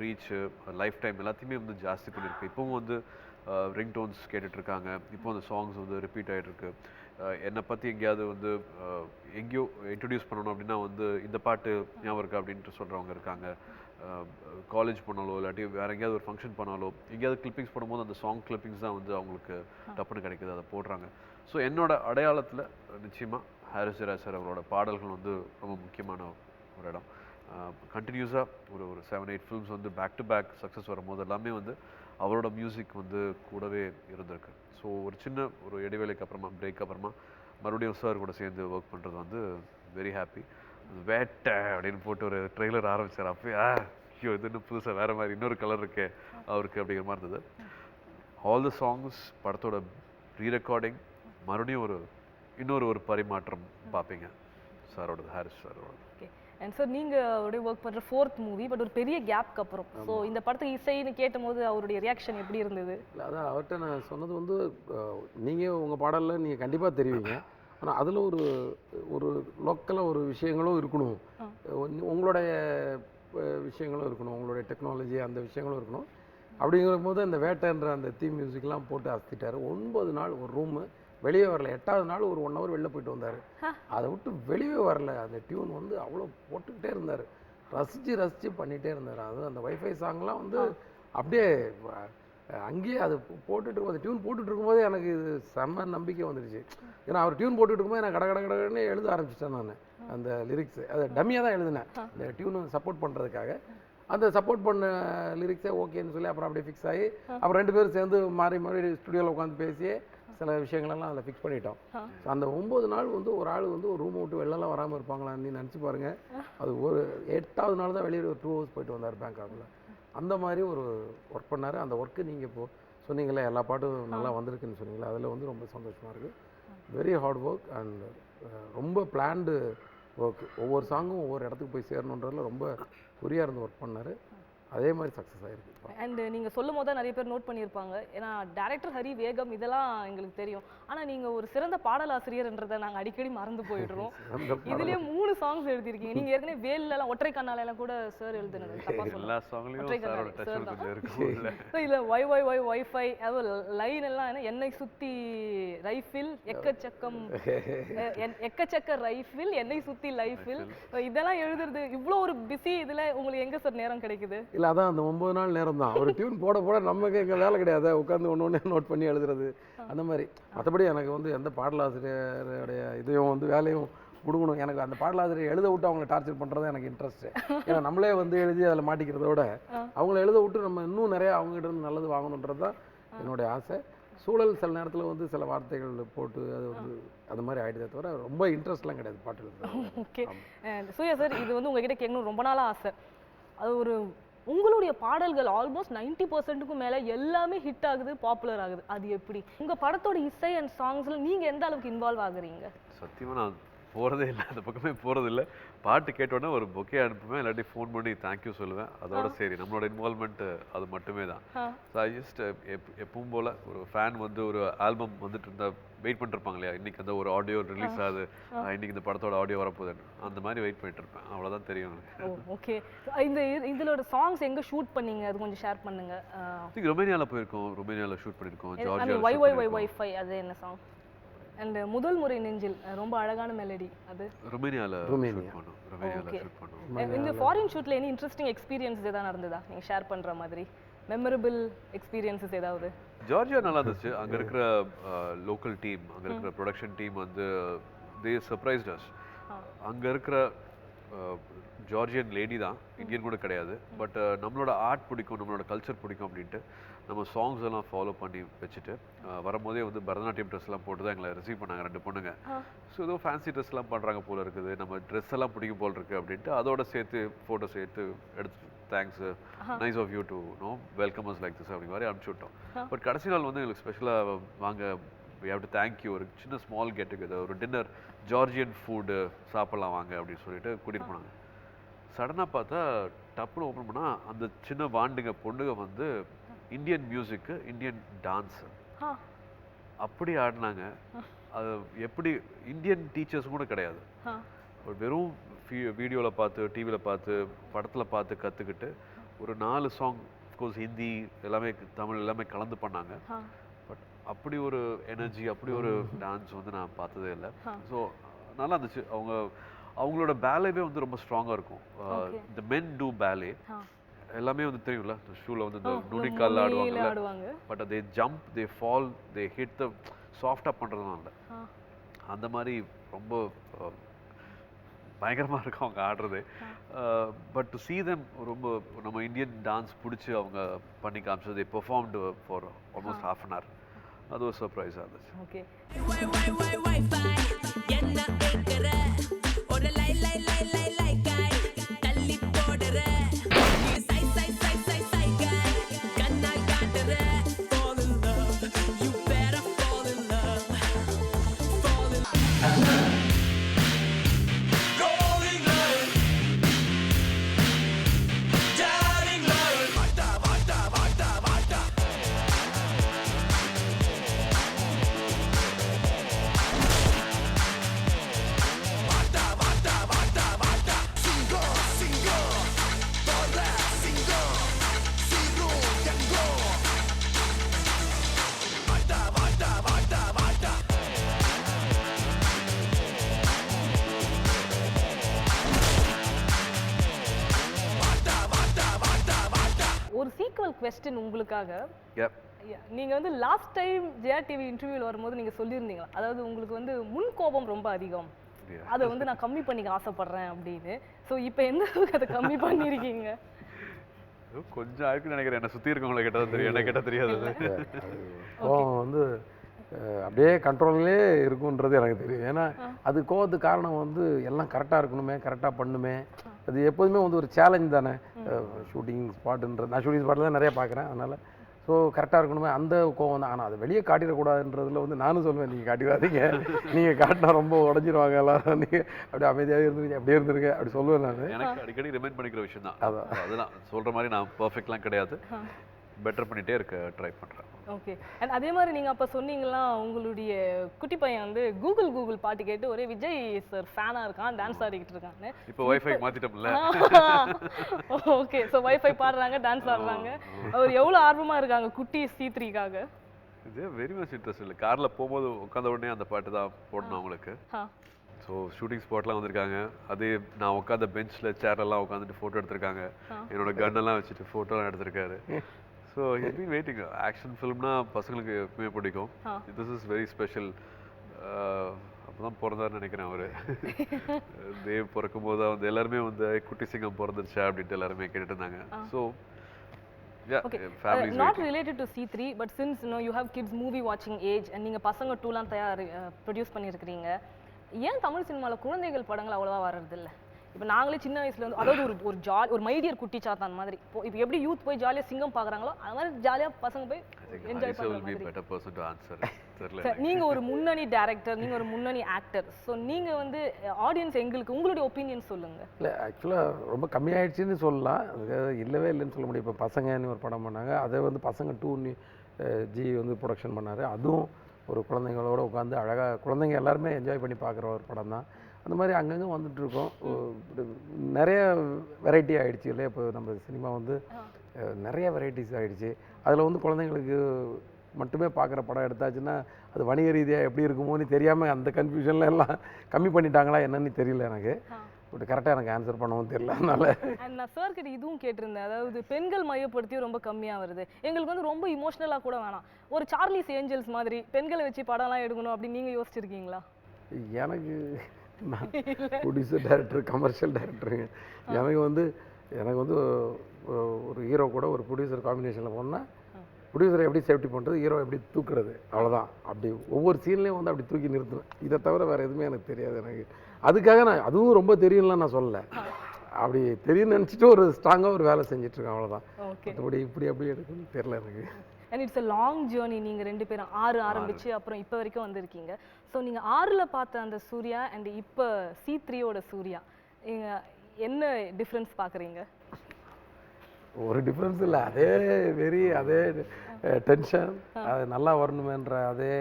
ரீச்சு, லைஃப் டைம் எல்லாத்தையுமே வந்து ஜாஸ்தி பண்ணியிருக்கு. இப்போவும் வந்து ரிங் டோன்ஸ் கேட்டுட்ருக்காங்க. இப்போ அந்த சாங்ஸ் வந்து ரிப்பீட் ஆகிட்டுருக்கு. என்னை பற்றி எங்கேயாவது வந்து எங்கேயோ இன்ட்ரடியூஸ் பண்ணணும் அப்படின்னா வந்து இந்த பாட்டு ஞாபகம் இருக்கா அப்படின்ட்டு சொல்கிறவங்க இருக்காங்க. காலேஜ் பண்ணாலோ இல்லாட்டி வேறு எங்கேயாவது ஒரு ஃபங்க்ஷன் பண்ணாலோ எங்கேயாவது கிளிப்பிங்ஸ் பண்ணும்போது அந்த சாங் கிளிப்பிங்ஸ் தான் வந்து அவங்களுக்கு டப்புன்னு கிடைக்குது, அதை போடுறாங்க. ஸோ என்னோட அடையாளத்தில் நிச்சயமாக ஹாரிஸ் ஜெயராஜ் சார் அவரோட பாடல்கள் வந்து ரொம்ப முக்கியமான ஒரு இடம். கண்டினியூஸாக ஒரு 7-8 ஃபிலிம்ஸ் வந்து பேக் டு பேக் சக்ஸஸ் வரும்போது எல்லாமே வந்து அவரோட மியூசிக் வந்து கூடவே இருந்திருக்கு. ஸோ ஒரு சின்ன இடைவேளைக்கு அப்புறமா, பிரேக் அப்புறமா மறுபடியும் சார் கூட சேர்ந்து ஒர்க் பண்ணுறது வந்து வெரி ஹாப்பி. வேட்டை அப்படின்னு போட்டு ஒரு ட்ரெய்லர் ஆரம்பித்தார். அப்போயே ஐயோ இது இன்னும் புதுசாக வேறு மாதிரி இன்னொரு கலர் இருக்கே அவருக்கு அப்படிங்கிற மாதிரி இருந்தது. ஆல் த சாங்ஸ், படத்தோட ரீரெக்கார்டிங், மறுபடியும் இன்னொரு பரிமாற்றம் பார்ப்பீங்க சாரோட, ஹாரிஸ் சாரோட. ஓகே. அண்ட் சார், நீங்கள் அவருடைய ஒர்க் பண்ணுற 4th மூவி, பட் ஒரு பெரிய கேப்க்கு அப்புறம். ஸோ இந்த படத்துக்கு இசைன்னு கேட்டும்போது அவருடைய ரியாக்ஷன் எப்படி இருந்தது? இல்லை, அதான் அவர்கிட்ட நான் சொன்னது வந்து நீங்கள் உங்கள் பாடலில் நீங்கள் கண்டிப்பாக தெரிவிங்க. ஆனால் அதில் ஒரு லோக்கலாக ஒரு விஷயங்களும் இருக்கணும், உங்களுடைய விஷயங்களும் இருக்கணும், உங்களுடைய டெக்னாலஜி அந்த விஷயங்களும் இருக்கணும். அப்படிங்கிற போது அந்த வேட்டைன்ற அந்த தீம் மியூசிக்லாம் போட்டு அசத்திட்டார். 9 நாள் ஒரு ரூமு, வெளியே வரல. 8வது நாள் ஒரு 1 ஹவர் வெளில போயிட்டு வந்தார். அதை விட்டு வெளியே வரல. அந்த டியூன் வந்து அவ்வளோ போட்டுக்கிட்டே இருந்தார். ரசித்து பண்ணிகிட்டே இருந்தார். அது அந்த வைஃபை சாங்லாம் வந்து அப்படியே அங்கேயே அது போட்டுட்டு, அந்த டியூன் போட்டுட்டு இருக்கும்போதே எனக்கு இது செம்ம நம்பிக்கை வந்துடுச்சு. ஏன்னா அவர் டியூன் போட்டுட்டு இருக்கும்போது நான் கடன்னு எழுத ஆரம்பிச்சிட்டேன். நான் அந்த லிரிக்ஸு அதை டம்மியாக தான் எழுதினேன், இந்த டியூனை சப்போர்ட் பண்ணுறதுக்காக. அந்த சப்போர்ட் பண்ண லிரிக்ஸே ஓகேன்னு சொல்லி அப்புறம் அப்படியே ஃபிக்ஸ் ஆகி அப்புறம் 2 பேரும் சேர்ந்து மாறி ஸ்டுடியோவில் உட்காந்து பேசியே சில விஷயங்களெல்லாம் அதில் ஃபிக்ஸ் பண்ணிட்டோம். அந்த 9 நாள் வந்து ஒரு ஆள் வந்து ஒரு ரூமை விட்டு வெளிலலாம் வராமல் இருப்பாங்களான்னு நினச்சி பாருங்கள். அது ஒரு 8வது நாள் தான் வெளியே ஒரு 2 ஹவர்ஸ் போயிட்டு வந்தார் பேங்காக்கில். அந்த மாதிரி ஒரு ஒர்க் பண்ணார். அந்த ஒர்க்கு நீங்கள் இப்போ சொன்னீங்களே, எல்லா பாட்டும் நல்லா வந்திருக்குன்னு சொன்னீங்களே, அதில் வந்து ரொம்ப சந்தோஷமாக இருக்குது. வெரி ஹார்ட் ஒர்க் அண்ட் ரொம்ப பிளான்டு ஒர்க். ஒவ்வொரு சாங்கும் ஒவ்வொரு இடத்துக்கு போய் சேரணுன்றதில் ரொம்ப குறியாக இருந்து ஒர்க் பண்ணார். அதே மாதிரி சக்ஸஸ் ஆகிருக்கு. அண்ட் நீங்க சொல்லும் போது நிறைய பேர் நோட் பண்ணியிருப்பாங்க. ஏன்னா டைரக்டர் ஹரி வேகம் இதெல்லாம் எங்களுக்கு தெரியும். ஆனா நீங்க ஒரு சிறந்த பாடலாசிரியர்ன்றதை நாங்க அடிக்கடி மறந்து போயிடுறோம். இதுலயே 3 சாங்ஸ் எழுதிருக்கீங்க. நீங்க ஏற்கனவே வேல்லாம் ஒற்றை கண்ணால எல்லாம் கூட சார் எழுதுனது. தப்பா சொல்ல எல்லா சாங்லயும் சாரோட டச் கொஞ்சம் இருக்கும். இல்ல ஒய் ஒய் ஒய் வைஃபை அது லைன் எல்லாம் என்ன என்னை சுத்தி ரைஃபிள் எக்கச்சக்க ரைஃபிள் என்னை சுத்தி லைஃபிள் இதெல்லாம் எழுதுறது இவ்வளோ ஒரு பிஸி இதுல உங்களுக்கு எங்க சார் நேரம் கிடைக்குது? இல்லை அதான் அந்த 9 நாள் நேரம் தான். ஒரு டியூன் போட போட நமக்கு எங்கள் வேலை கிடையாது, உட்காந்து ஒன்று நோட் பண்ணி எழுதுறது அந்த மாதிரி. மற்றபடி எனக்கு வந்து எந்த பாடலாசிரியருடைய இதையும் வந்து வேலையும் கொடுக்கணும். எனக்கு அந்த பாடலாசிரியர் எழுத விட்டு அவங்களை டார்ச்சர் பண்ணுறது எனக்கு இன்ட்ரெஸ்ட்டு. ஏன்னா நம்மளே வந்து எழுதி அதில் மாட்டிக்கிறத விட அவங்கள எழுத விட்டு நம்ம இன்னும் நிறையா அவங்ககிட்ட இருந்து நல்லது வாங்கணுன்றது தான் என்னுடைய ஆசை. சூழல் சில நேரத்தில் வந்து சில வார்த்தைகள் போட்டு அது வந்து அது மாதிரி ஆகிடுதே தவிர ரொம்ப இன்ட்ரெஸ்ட்லாம் கிடையாது பாட்டு எழுதுறது. ஓகே சூர்யா சார், இது வந்து உங்ககிட்ட கேட்கணும் ரொம்ப நாளாக ஆசை. அது ஒரு உங்களுடைய பாடல்கள் ஆல்மோஸ்ட் 90%க்கும் மேலே எல்லாமே ஹிட் ஆகுது, பாப்புலர் ஆகுது. அது எப்படி உங்கள் படத்தோட இசை அண்ட் சாங்ஸில் நீங்கள் எந்த அளவுக்கு இன்வால்வ் ஆகுறீங்க? சத்தியமாக நான் போகிறதே இல்லை, அந்த பக்கமே போகிறது இல்லை. பாட்டு கேட்டோன்னே ஒரு பொக்கே அனுப்புவேன், இல்லாட்டி ஃபோன் பண்ணி தேங்க்யூ சொல்லுவேன். அதோட சரி, நம்மளோட இன்வால்மெண்ட் அது மட்டுமே தான். ஸோ ஐ ஜஸ்ட் எப்பவும் போல் ஒரு ஃபேன் வந்து ஒரு ஆல்பம் வந்துட்டு இருந்தால் வெயிட் பண்ணிருப்பாங்க இல்லையா, இன்னைக்கு அந்த ஒரு ஆடியோ ரிலீஸ் ஆகுது, இன்னைக்கு இந்த படத்தோட ஆடியோ வரப்போகுதுன்னு அந்த மாதிரி வெயிட் பண்ணிட்டு இருப்பேன். அவ்வளோதான் தெரியும். ஓகே, இதோட சாங்ஸ் எங்கே ஷூட் பண்ணீங்க அது கொஞ்சம் ஷேர் பண்ணுங்க. ரொமேனியாவில் போயிருக்கோம், ரொமேனியாவில் ஷூட் பண்ணியிருக்கோம். வைஃபை அது என்ன சாங்? அண்ட் முதல் முறை நெஞ்சில் ரொம்ப அழகான மெலடி, அது ரொமேனியாவில் ஷூட் பண்ணோம். இந்த ஃபாரின் ஷூட்ல எனி இன்ட்ரெஸ்டிங் எக்ஸ்பீரியன்ஸ் ஏதாவது நடந்ததா நீங்க ஷேர் பண்ற மாதிரி? மெமரபிள் எக்ஸ்பீரியன்ஸஸ் ஏதாவது? ஜார்ஜியா நல்லா இருந்துச்சு. அங்கே இருக்கிற லோக்கல் டீம், அங்கே இருக்கிற ப்ரொடக்ஷன் டீம் வந்து தே சர்ப்ரைஸ்ட் அஸ். அங்கே இருக்கிற ஜார்ஜியன் லேடி தான், இந்தியன் கூட கிடையாது. பட் நம்மளோட ஆர்ட் பிடிக்கும், நம்மளோட கல்ச்சர் பிடிக்கும் அப்படின்ட்டு நம்ம சாங்ஸ் எல்லாம் ஃபாலோ பண்ணி வச்சுட்டு வரும்போதே வந்து பரதநாட்டியம் ட்ரெஸ்லாம் போட்டு தான் எங்களை ரிசீவ் பண்ணாங்க 2 பொண்ணுங்க. ஸோ ஏதோ ஃபேன்சி ட்ரெஸ்லாம் பண்ணுறாங்க போல இருக்குது, நம்ம ட்ரெஸ் எல்லாம் பிடிக்கும் போல் இருக்குது அப்படின்ட்டு அதோட சேர்த்து ஃபோட்டோ சேர்த்து எடுத்து thanks nice of you to know welcome as like this அப்படிங்கிற மாதிரி அனுப்பிச்சு விட்டோம். பட் கடைசி நாள் வந்து எங்களுக்கு ஸ்பெஷலாக வாங்க we have to thank you, ஒரு சின்ன ஸ்மால் கெட் டுகெதர், ஒரு டின்னர், ஜார்ஜியன் ஃபுட்டு சாப்பிட்லாம் வாங்க அப்படின்னு சொல்லிட்டு கூட்டிகிட்டு போனாங்க. சடனாக பார்த்தா டப்புன்னு ஓப்பன் பண்ணால் அந்த சின்ன வாண்டுங்க பொண்ணுங்க வந்து இந்தியன் மியூசிக்கு, இந்தியன் டான்ஸு அப்படி ஆடினாங்க. அது எப்படி இந்தியன் டீச்சர்ஸ் கூட கிடையாது, வெறும் வீடியோவில் பார்த்து, டிவியில் பார்த்து, படத்தில் பார்த்து கற்றுக்கிட்டு ஒரு 4 சாங், அஃப்கோர்ஸ் ஹிந்தி எல்லாமே, தமிழ் எல்லாமே கலந்து பண்ணாங்க. பட் அப்படி ஒரு எனர்ஜி, அப்படி ஒரு டான்ஸ் வந்து நான் பார்த்ததே இல்லை. ஸோ நல்லா இருந்துச்சு. அவங்களோட பேலேவே வந்து ரொம்ப ஸ்ட்ராங்காக இருக்கும். இந்த மென் டூ பேலே எல்லாமே வந்து தெரியும்ல, ஷூவில் வந்து இந்த நுனிக்கால் ஆடுவாங்கல்ல, but they jump, they fall, they hit the சாஃப்டாக பண்ணுறதுனால இல்லை, அந்த மாதிரி ரொம்ப பயங்கரமாக இருக்கும் அவங்க ஆடுறது. பட் டு சீ தெம் ரொம்ப நம்ம இந்தியன் டான்ஸ் பிடிச்சி அவங்க பண்ணி காமிச்சது, they performed for almost ½ an hour. அது ஒரு சர்ப்ரைஸாக இருந்துச்சு. ஓகே, ஒரு சீக்வல் क्वेश्चन உங்களுக்காக. நீங்க வந்து லாஸ்ட் டைம் ஜெயா டிவி இன்டர்வியூல வரும்போது நீங்க சொல்லியிருந்தீங்க, அதாவது உங்களுக்கு வந்து முன் கோபம் ரொம்ப அதிகம், அதை வந்து நான் கம்மி பண்ணிக்க ஆசைப்படுறேன் அப்படின்னு. ஸோ இப்போ எந்த அளவுக்கு அதை கம்மி பண்ணியிருக்கீங்க? கொஞ்சம் ஆயிருக்குன்னு நினைக்கிறேன். என்ன சுற்றி இருக்கவங்களை கேட்டால் தெரியும், என்ன கேட்டால் தெரியாது. கோவம் வந்து அப்படியே கண்ட்ரோல்லே இருக்குன்றது எனக்கு தெரியும். ஏன்னா அது கோவத்துக்கு காரணம் வந்து எல்லாம் கரெக்டாக இருக்கணுமே, கரெக்டாக பண்ணுமே. அது எப்போதுமே வந்து ஒரு சேலஞ்ச் தானே ஷூட்டிங் ஸ்பாட்டுன்றது. நான் ஷூட்டிங் ஸ்பாட்டில் தான் நிறைய பார்க்குறேன். அதனால் ஸோ கரெக்டாக இருக்கணுமே அந்த கோவம் தான். ஆனால் அதை வெளியே காட்டிடக்கூடாதுன்றதுல வந்து நானும் சொல்லுவேன், நீங்கள் காட்டிடாதீங்க, நீங்கள் காட்டினா ரொம்ப உடஞ்சிருவாங்க எல்லாரும், நீங்கள் அப்படியே அமைதியாக இருந்துருங்க, அப்படியே இருந்துருங்க அப்படி சொல்லுவேன் நான். எனக்கு அடிக்கடி ரிமைண்ட் பண்ணிக்கிற விஷயம் தான். அதெல்லாம் சொல்கிற மாதிரி நான் பர்ஃபெக்ட்லாம் கிடையாது, பெட்டர் பண்ணிகிட்டே இருக்க ட்ரை பண்ணுறேன். ஓகே. அண்ட் அதே மாதிரி நீங்கள் அப்போ சொன்னீங்களா உங்களுடைய குட்டி பையன் வந்து கூகுள் பாட்டு கேட்டு ஒரே விஜய் சார் ஃபேனாக இருக்கான், டான்ஸ் ஆடிக்கிட்டு இருக்கான்னு. இப்போ வைஃபை மாற்றிட்டோம்ல. ஓகே. ஸோ வைஃபை பாடுறாங்க, டான்ஸ் ஆடுறாங்க. அவர் எவ்வளோ ஆர்வமாக இருக்காங்க குட்டி C3க்காக. இது வெரி மச் இன்ட்ரெஸ்ட் இல்லை. காரில் போகும்போது உட்காந்த உடனே அந்த பாட்டு தான் போடணும் அவங்களுக்கு. ஸோ ஷூட்டிங் ஸ்பாட்லாம் வந்திருக்காங்க. அதே நான் உட்காந்த பெஞ்சில் சேர்லாம் உட்காந்துட்டு ஃபோட்டோ எடுத்திருக்காங்க. என்னோட கன்னெல்லாம் வச்சுட்டு ஃபோட்டோலாம் எடுத்திருக்காரு. So he's been waiting. Action ஃபிலிம்னா பசங்களுக்கு எப்பவுமே பிடிக்கும். This is very special. அப்போ தான் பிறந்தாருன்னு நினைக்கிறேன் அவர். தேவ் பிறக்கும் போது வந்து எல்லாருமே வந்து குட்டி சிங்கம் பிறந்துருச்சா அப்படின்ட்டு எல்லாருமே கேட்டுட்டு இருந்தாங்க. So not related to C3, but since you have kids movie watching age and நீங்க பசங்க 2லாம் ப்ரொடியூஸ் பண்ணியிருக்கிறீங்க, ஏன் தமிழ் சினிமாவில் குழந்தைகள் படங்கள் அவ்வளோவா வர்றதில்லை? இப்போ நாங்களே சின்ன வயசுல வந்து அதாவது ஒரு மைடியர் குட்டி சாத்தான் மாதிரி இப்போ எப்படி யூத் போய் ஜாலியாக சிங்கம் பார்க்குறாங்களோ அது மாதிரி ஜாலியாக பசங்க போய் என்ஜாய் பண்ணுற. நீங்கள் ஒரு முன்னணி டைரக்டர், நீங்கள் ஒரு முன்னணி ஆக்டர், ஸோ நீங்கள் வந்து ஆடியன்ஸ் எங்களுக்கு உங்களுடைய ஒப்பீனியன் சொல்லுங்கள். இல்லை ஆக்சுவலாக ரொம்ப கம்மியாயிடுச்சுன்னு சொல்லலாம், இல்லவே இல்லைன்னு சொல்ல முடியும். இப்போ பசங்கன்னு ஒரு படம் பண்ணாங்க, அதை வந்து பசங்க 2 ஜி வந்து ப்ரொடக்ஷன் பண்ணார். அதுவும் ஒரு குழந்தைங்களோட உட்காந்து அழகாக குழந்தைங்க எல்லாருமே என்ஜாய் பண்ணி பார்க்குற ஒரு படம் தான். அந்த மாதிரி அங்கங்கே வந்துட்டுருக்கோம். நிறைய வெரைட்டி ஆகிடுச்சு இல்லையா? இப்போ நம்ம சினிமா வந்து நிறைய வெரைட்டிஸ் ஆகிடுச்சு. அதில் வந்து குழந்தைங்களுக்கு மட்டுமே பார்க்குற படம் எடுத்தாச்சுன்னா அது வணிக ரீதியாக எப்படி இருக்குமோன்னு தெரியாமல் அந்த கன்ஃபியூஷனில் எல்லாம் கம்மி பண்ணிட்டாங்களா என்னன்னு தெரியல எனக்கு. பட் கரெக்டாக எனக்கு ஆன்சர் பண்ணவும் தெரியல. அதனால நான் சார் கிட்ட இதுவும் கேட்டிருந்தேன், அதாவது பெண்கள் மையப்படுத்தியும் ரொம்ப கம்மியாக வருது, எங்களுக்கு வந்து ரொம்ப இமோஷ்னலாக கூட வேணாம், ஒரு சார்லிஸ் ஏஞ்சல்ஸ் மாதிரி பெண்களை வச்சு படம்லாம் எடுக்கணும் அப்படின்னு நீங்கள் யோசிச்சிருக்கீங்களா? எனக்கு நான் ப்ரொடியூசர் டைரக்டர் கமர்ஷியல் டைரக்டருங்க. எனக்கு வந்து ஒரு ஹீரோ கூட ஒரு ப்ரொடியூசர் காம்பினேஷனில் போனால் ப்ரொடியூசரை எப்படி சேஃப்டி பண்ணுறது, ஹீரோ எப்படி தூக்குறது, அவ்வளோதான். அப்படி ஒவ்வொரு சீன்லேயும் வந்து அப்படி தூக்கி நிறுத்துவேன். இதை தவிர வேறு எதுவுமே எனக்கு தெரியாது. எனக்கு அதுக்காக நான் அதுவும் ரொம்ப தெரியும்லாம் நான் சொல்லலை, அப்படி தெரியும்னு நினச்சிட்டு ஒரு ஸ்ட்ராங்காக ஒரு வேலை செஞ்சிட்ருக்கேன், அவ்வளோதான். மற்றபடி இப்படி அப்படி எடுக்கணும்னு தெரியல எனக்கு. And it's a long journey. நீங்கள் 2 பேரும் 6 ஆரம்பிச்சு அப்புறம் இப்போ வரைக்கும் வந்திருக்கீங்க. ஸோ நீங்கள் 6ல் பார்த்த அந்த சூர்யா அண்ட் இப்போ C3யோட சூர்யா என்ன டிஃப்ரென்ஸ் பார்க்குறீங்க? ஒரு டிஃப்ரென்ஸ் இல்லை, அதே அதே டென்ஷன், அது நல்லா வரணுமேன்ற அதே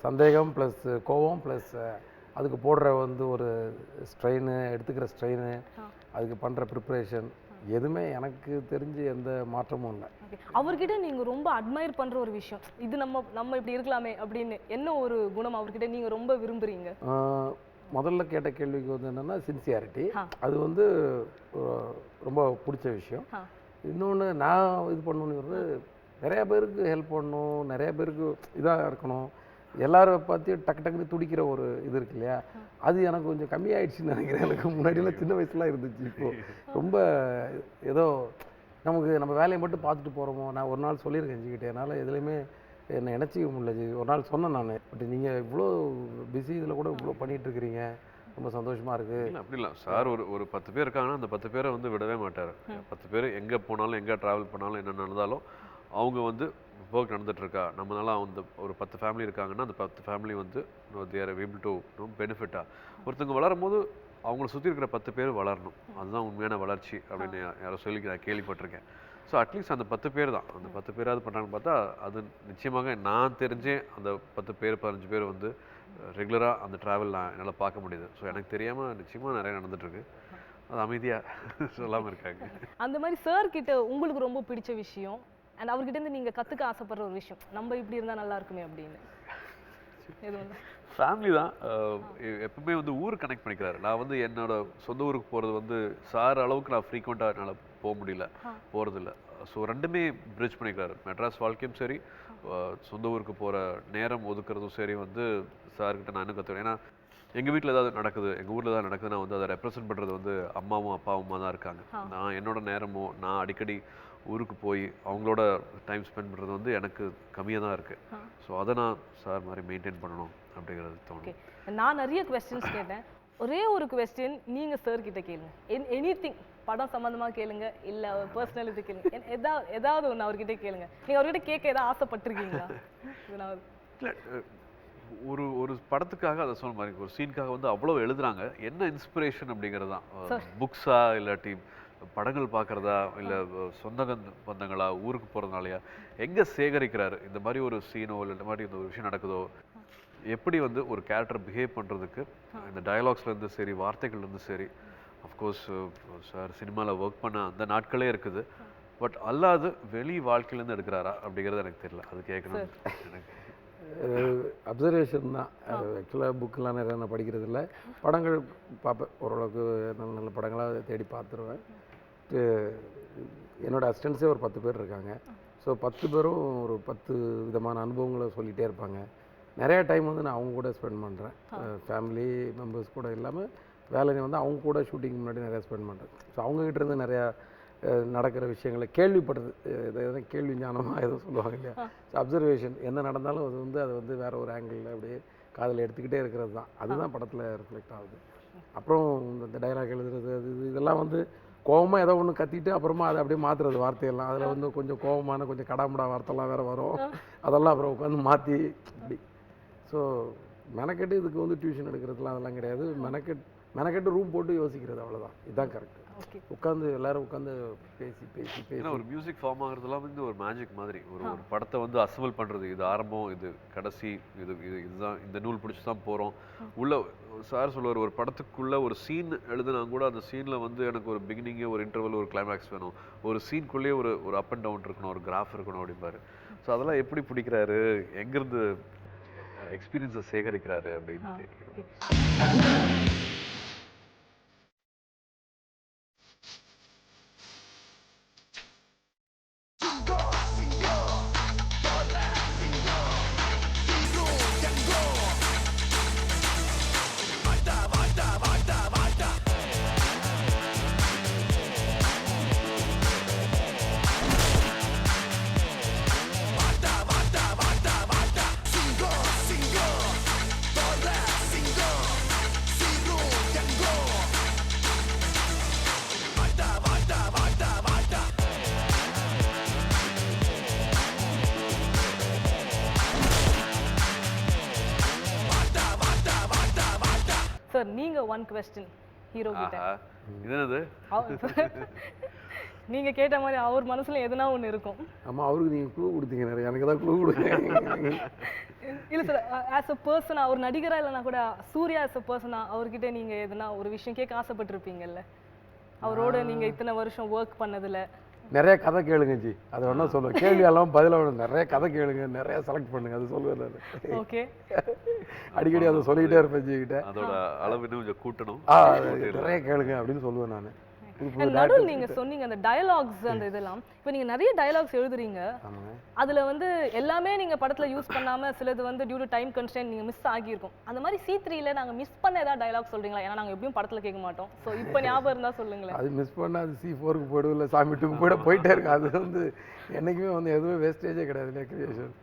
சந்தேகம் ப்ளஸ் கோவம் ப்ளஸ் அதுக்கு போடுற வந்து ஒரு ஸ்ட்ரெயின், எடுத்துக்கிற ஸ்ட்ரெயின், அதுக்கு பண்ணுற ப்ரிப்ரேஷன், எதுவுமே எனக்கு தெரிஞ்சு எந்த மாற்றமும் இல்லை. அவர்கிட்ட நீங்கள் ரொம்ப அட்மையர் பண்ணுற ஒரு விஷயம், இது நம்ம இப்படி இருக்கலாமே அப்படின்னு என்ன ஒரு குணம் அவர்கிட்ட நீங்கள் ரொம்ப விரும்புகிறீங்க? முதல்ல கேட்ட கேள்விக்கு வந்து என்னென்னா சின்சியாரிட்டி, அது வந்து ரொம்ப பிடிச்ச விஷயம். இன்னொன்று நான் இது பண்ணணுங்கிறது நிறையா பேருக்கு ஹெல்ப் பண்ணணும், நிறையா பேருக்கு இதாக இருக்கணும், எல்லாரும் பார்த்து டக்கு டக்குன்னு துடிக்கிற ஒரு இது இருக்கு இல்லையா, அது எனக்கு கொஞ்சம் கம்மியாயிடுச்சுன்னு நினைக்கிறேன். எனக்கு முன்னாடியெல்லாம் சின்ன வயசுலாம் இருந்துச்சு, இப்போது ரொம்ப ஏதோ நமக்கு நம்ம வேலையை மட்டும் பார்த்துட்டு போகிறோமோ. நான் ஒரு நாள் சொல்லியிருக்கேன் ஜிக்கிட்டே, என்னால் எதுலேயுமே என்னை நினச்சிக்க முடியல. ஒரு நாள் சொன்னேன் நான், பட் நீங்கள் இவ்வளோ பிஸி இதில் கூட இவ்வளோ பண்ணிகிட்ருக்கிறீங்க, ரொம்ப சந்தோஷமாக இருக்குது. அப்படி இல்லை சார், ஒரு 10 பேர் இருக்காங்கன்னா அந்த 10 பேரை வந்து விடவே மாட்டார். 10 பேர் எங்கே போனாலும் எங்கே ட்ராவல் பண்ணாலும் என்ன நடந்தாலும் அவங்க வந்து ஒர்க் நடந்துகிட்ருக்கா, நம்மளால அந்த ஒரு 10 ஃபேமிலி இருக்காங்கன்னா அந்த 10 ஃபேமிலி வந்து தே ஆர் ஏபிள் டு பெனிஃபிட்டாக. ஒருத்தவங்க வளரும் போது அவங்கள சுற்றி இருக்கிற 10 பேர் வளரணும், அதுதான் உண்மையான வளர்ச்சி அப்படின்னு யாரோ சொல்லி நான் கேள்விப்பட்டிருக்கேன். ஸோ அட்லீஸ்ட் அந்த 10 பேர் தான், அந்த 10 பேராவது பண்ணுறாங்கன்னு பார்த்தா அது நிச்சயமாக நான் தெரிஞ்சே அந்த 10 பேர் 15 பேர் வந்து ரெகுலராக அந்த ட்ராவல் நான் என்னால் பார்க்க முடியுது. ஸோ எனக்கு தெரியாமல் நிச்சயமாக நிறைய நடந்துகிட்ருக்கு, அது அமைதியாக சொல்லாமல் இருக்காங்க. அந்த மாதிரி சார் கிட்ட உங்களுக்கு ரொம்ப பிடிச்ச விஷயம் அண்ட் அவர்கிட்ட நீங்கள் கற்றுக்க ஆசைப்படுற ஒரு விஷயம், நம்ம இப்படி இருந்தால் நல்லா இருக்குமே அப்படின்னு எதுவும்? ஃபேமிலி தான் எப்பவுமே வந்து ஊர் கனெக்ட் பண்ணிக்கிறாரு. நான் வந்து என்னோட சொந்த ஊருக்கு போகிறது வந்து சார் அளவுக்கு நான் ஃப்ரீக்வெண்ட்டாக என்னால் போக முடியல, போகிறதில்ல. ஸோ ரெண்டுமே பிரிட்ஜ் பண்ணிக்கிறாரு. மெட்ராஸ் வாழ்க்கையும் சரி, சொந்த ஊருக்கு போகிற நேரம் ஒதுக்குறதும் சரி வந்து சார்கிட்ட நான் இன்னும் கற்றுக்கிறேன். ஏன்னா எங்கள் வீட்டில் ஏதாவது நடக்குது, எங்கள் ஊரில் ஏதாவது நடக்குதுன்னா வந்து அதை ரெப்ரசென்ட் பண்ணுறது வந்து அம்மாவும் அப்பாவுமா தான் இருக்காங்க. நான் என்னோட நேரமோ நான் அடிக்கடி ஊருக்கு போய் அவங்களோட டைம் ஸ்பெண்ட் பண்ணுறது வந்து எனக்கு கம்மியாக தான் இருக்குது. ஸோ அதை நான் சார் மாதிரி மெயின்டைன் பண்ணணும் அப்படிங்கிறது தோணும். நான் நிறைய கொஸ்டின்ஸ் கேட்டேன், ஒரே ஒரு கொஸ்டின் நீங்கள் சார் கிட்ட கேளுங்க, எனிதிங் படம் சம்பந்தமா கேளுங்க இல்ல அவர் பர்சனாலிட்டி கேளுங்க ஏதாவது ஒன்று அவர்கிட்ட கேளுங்க. நீங்க அவர்கிட்ட கேட்க ஏதாவது ஆசைப்பட்டிருக்கீங்களா? இல்லை ஒரு ஒரு படத்துக்காக அதை சொன்ன மாதிரி ஒரு சீனுக்காக வந்து அவ்வளோ எழுதுறாங்க. என்ன இன்ஸ்பிரேஷன் அப்படிங்கிறது தான். புக்ஸா இல்லாட்டி படங்கள் பார்க்குறதா இல்லை சொந்த பந்தங்களா ஊருக்கு போகிறதுனாலயா எங்கே சேகரிக்கிறாரு இந்த மாதிரி ஒரு சீனோ இல்லை இந்த மாதிரி இந்த ஒரு விஷயம் நடக்குதோ எப்படி வந்து ஒரு கேரக்டர் பிஹேவ் பண்ணுறதுக்கு இந்த டயலாக்ஸ்லேருந்து சரி வார்த்தைகள்லேருந்து சரி அஃப்கோர்ஸ் சார் சினிமாவில் ஒர்க் பண்ண அந்த நாட்களே இருக்குது. பட் அல்லாது வெளி வாழ்க்கையிலேருந்து எடுக்கிறாரா அப்படிங்கிறது எனக்கு தெரியல. அது கேட்கணும் எனக்கு அப்சர்வேஷன் தான். ஆக்சுவலாக புக்கெலாம் நிறையா நான் படிக்கிறது இல்லை. படங்கள் பார்ப்பேன், ஓரளவுக்கு நல்ல நல்ல படங்களாக தேடி பார்த்துருவேன். என்னோடய அசிஸ்டன்ஸே ஒரு 10 பேர் இருக்காங்க. ஸோ 10 பேரும் ஒரு 10 விதமான அனுபவங்களை சொல்லிகிட்டே இருப்பாங்க. நிறையா டைம் வந்து நான் அவங்க கூட ஸ்பெண்ட் பண்ணுறேன். ஃபேமிலி மெம்பர்ஸ் கூட இல்லாமல் வேலையை வந்து அவங்க கூட ஷூட்டிங் முன்னாடி நிறையா ஸ்பெண்ட் பண்ணுறேன். ஸோ அவங்ககிட்ட இருந்து நிறையா நடக்கிற விஷயங்களை கேள்விப்படுறது, எதாவது கேள்வி ஞானமாக எதுவும் சொல்லுவாங்க இல்லையா. ஸோ அப்சர்வேஷன் என்ன நடந்தாலும் அது வந்து அதை வந்து வேறு ஒரு ஆங்கிளில் அப்படியே காதில் எடுத்துக்கிட்டே இருக்கிறது தான். அதுதான் படத்தில் ரிஃப்ளெக்ட் ஆகுது. அப்புறம் இந்த டைலாக் எழுதுறது அது இதெல்லாம் வந்து கோவமாக ஏதோ ஒன்று கத்திட்டு அப்புறமா அதை அப்படியே மாற்றுறது வார்த்தையெல்லாம். அதில் வந்து கொஞ்சம் கோவமான கொஞ்சம் கடாமுடா வார்த்தைலாம் வேறு வரும். அதெல்லாம் அப்புறம் உட்காந்து மாற்றி இப்படி. ஸோ மெனக்கெட்டு இதுக்கு வந்து டியூஷன் எடுக்கிறதுலாம் அதெல்லாம் கிடையாது. மெனக்கெட்டு ரூம் போட்டு யோசிக்கிறது, அவ்வளோதான். இதுதான் கரெக்ட். உட்காந்து எல்லாரும் உட்காந்து பேசி ஒரு மியூசிக் ஃபார்ம் ஆகுறதுலாம் வந்து ஒரு மேஜிக் மாதிரி. ஒரு படத்தை வந்து அசம்பிள் பண்ணுறது, இது ஆரம்பம் இது கடைசி இதுதான் இந்த நூல் பிடிச்சி தான் போகிறோம் உள்ள. சார் சொல்லுவார் ஒரு படத்துக்குள்ளே ஒரு சீன் எழுதுனா கூட அந்த சீனில் வந்து எனக்கு ஒரு பிகினிங்கு ஒரு இன்டர்வல் ஒரு கிளைமேக்ஸ் வேணும். ஒரு சீனுக்குள்ளேயே ஒரு அப் அண்ட் டவுன் இருக்கணும், ஒரு கிராஃப் இருக்கணும் அப்படிம்பாரு. ஸோ அதெல்லாம் எப்படி பிடிக்கிறாரு, எங்கேருந்து எக்ஸ்பீரியன்ஸை சேகரிக்கிறாரு அப்படின்னு. சார் நீங்க ஒன் கொஸ்டின் ஹீரோ கிட்ட. என்னது நீங்க கேட்ட மாதிரி அவர் மனசுல எதுனா ஒண்ணு இருக்கும். ஆமா, அவருக்கு நீங்க க்ளூ கொடுத்தீங்க நிறைய. எனக்கு தான் க்ளூ கொடுங்க. இல்ல சார், ஆஸ் அ பர்சனா ஒரு நடிகரா இல்லைனா கூட சூர்யா ஆஸ் அ பர்சனா அவர்கிட்ட நீங்க எதுனா ஒரு விஷயம் கேட்க ஆசைப்பட்டிருப்பீங்கல்ல, அவரோட நீங்க இத்தனை வருஷம் ஒர்க் பண்ணதுல. நிறைய கதை கேளுங்க ஜி, அது வேணா சொல்லுவேன். கேள்வியெல்லாம் பதில வேணும். நிறைய கதை கேளுங்க, நிறைய செலக்ட் பண்ணுங்க, அது சொல்லுவேன் நான். ஓகே, அடிக்கடி அதை சொல்லிக்கிட்டே இருப்பேன் ஜி கிட்ட. அதோட அளவு இன்னும் கொஞ்சம் கூட்டணும், நிறைய கேளுங்க அப்படின்னு சொல்லுவேன் நான். நடுவில் நீங்க சொன்னீங்க அந்த டயலாக்ஸ் அந்த இதெல்லாம். இப்போ நீங்க நிறைய டயலாக்ஸ் எழுதுறீங்க, அதுல வந்து எல்லாமே நீங்க படத்துல யூஸ் பண்ணாம சிலது வந்து டியூ டு டைம் கன்ஸ்ட்ரெயின்ட் நீங்க மிஸ் ஆகியிருக்கும். அந்த மாதிரி C3ல நாங்க மிஸ் பண்ண ஏதாவது டயலாக் சொல்றீங்களா? ஏன்னா நாங்க எப்படியும் படத்துல கேட்க மாட்டோம். ஸோ இப்போ ஞாபகம் இருந்தா சொல்லுங்களேன். அது மிஸ் பண்ணா அது C4க்கு போய்டும், இல்லை சாமி 2க்கு போயிட்டே இருக்கு. அது வந்து என்னைக்குமே வந்து எதுவும் வேஸ்டேஜே கிடையாது இல்லையா கிரியேஷன்.